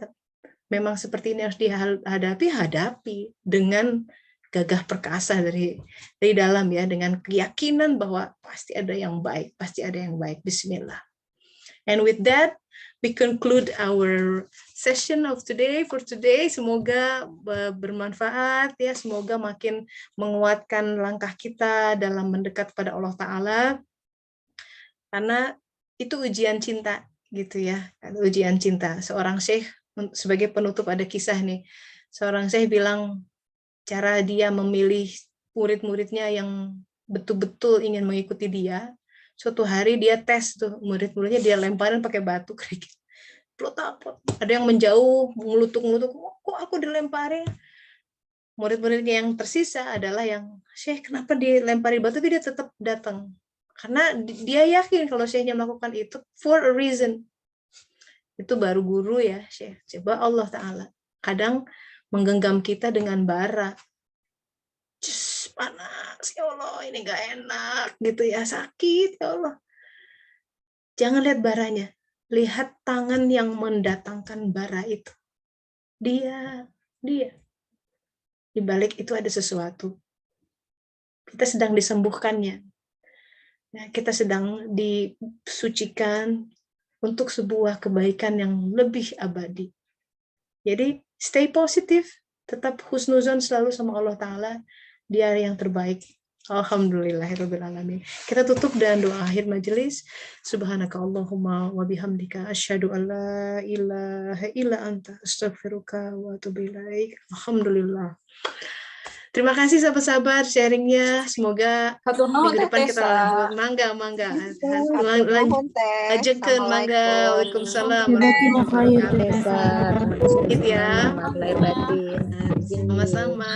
Speaker 1: memang seperti ini harus dihadapi, hadapi dengan gagah perkasa dari dalam ya, dengan keyakinan bahwa pasti ada yang baik, pasti ada yang baik. Bismillah. And with that, we conclude our session of today for today. Semoga bermanfaat ya, semoga makin menguatkan langkah kita dalam mendekat pada Allah Ta'ala. Karena itu ujian cinta gitu ya, ujian cinta. Seorang syekh sebagai penutup ada kisah nih. Seorang syekh bilang cara dia memilih murid-muridnya yang betul-betul ingin mengikuti dia. Suatu hari dia tes tuh murid-muridnya, dia lemparin pakai batu kerikil. Ada yang menjauh, ngelutuk-ngelutuk, kok aku dilemparin? Murid-muridnya yang tersisa adalah yang, Syekh kenapa dilempari batu, tapi dia tetap datang. Karena dia yakin kalau Syekhnya melakukan itu for a reason. Itu baru guru ya, Syekh. Coba Allah Ta'ala kadang menggenggam kita dengan bara. Panas, ya Allah, ini gak enak gitu ya, sakit ya Allah. Jangan lihat baranya, lihat tangan yang mendatangkan bara itu. Dia. Di balik itu ada sesuatu. Kita sedang disembuhkannya. Ya, kita sedang disucikan untuk sebuah kebaikan yang lebih abadi. Jadi stay positif, tetap husnuzon selalu sama Allah Ta'ala. Dia yang terbaik. Alhamdulillahirrabbilalamin. Kita tutup dengan doa akhir majelis. Subhanaka Allahumma wa bihamdika asyhadu an la ilaha illa anta astaghfiruka wa atubu ilaik. Alhamdulillah. Terima kasih sahabat-sahabat sharingnya. Semoga minggu depan kita lanjut. Mangga. Lanjutkan mangga. Waalaikumsalam warahmatullahi wabarakatuh. Sama-sama.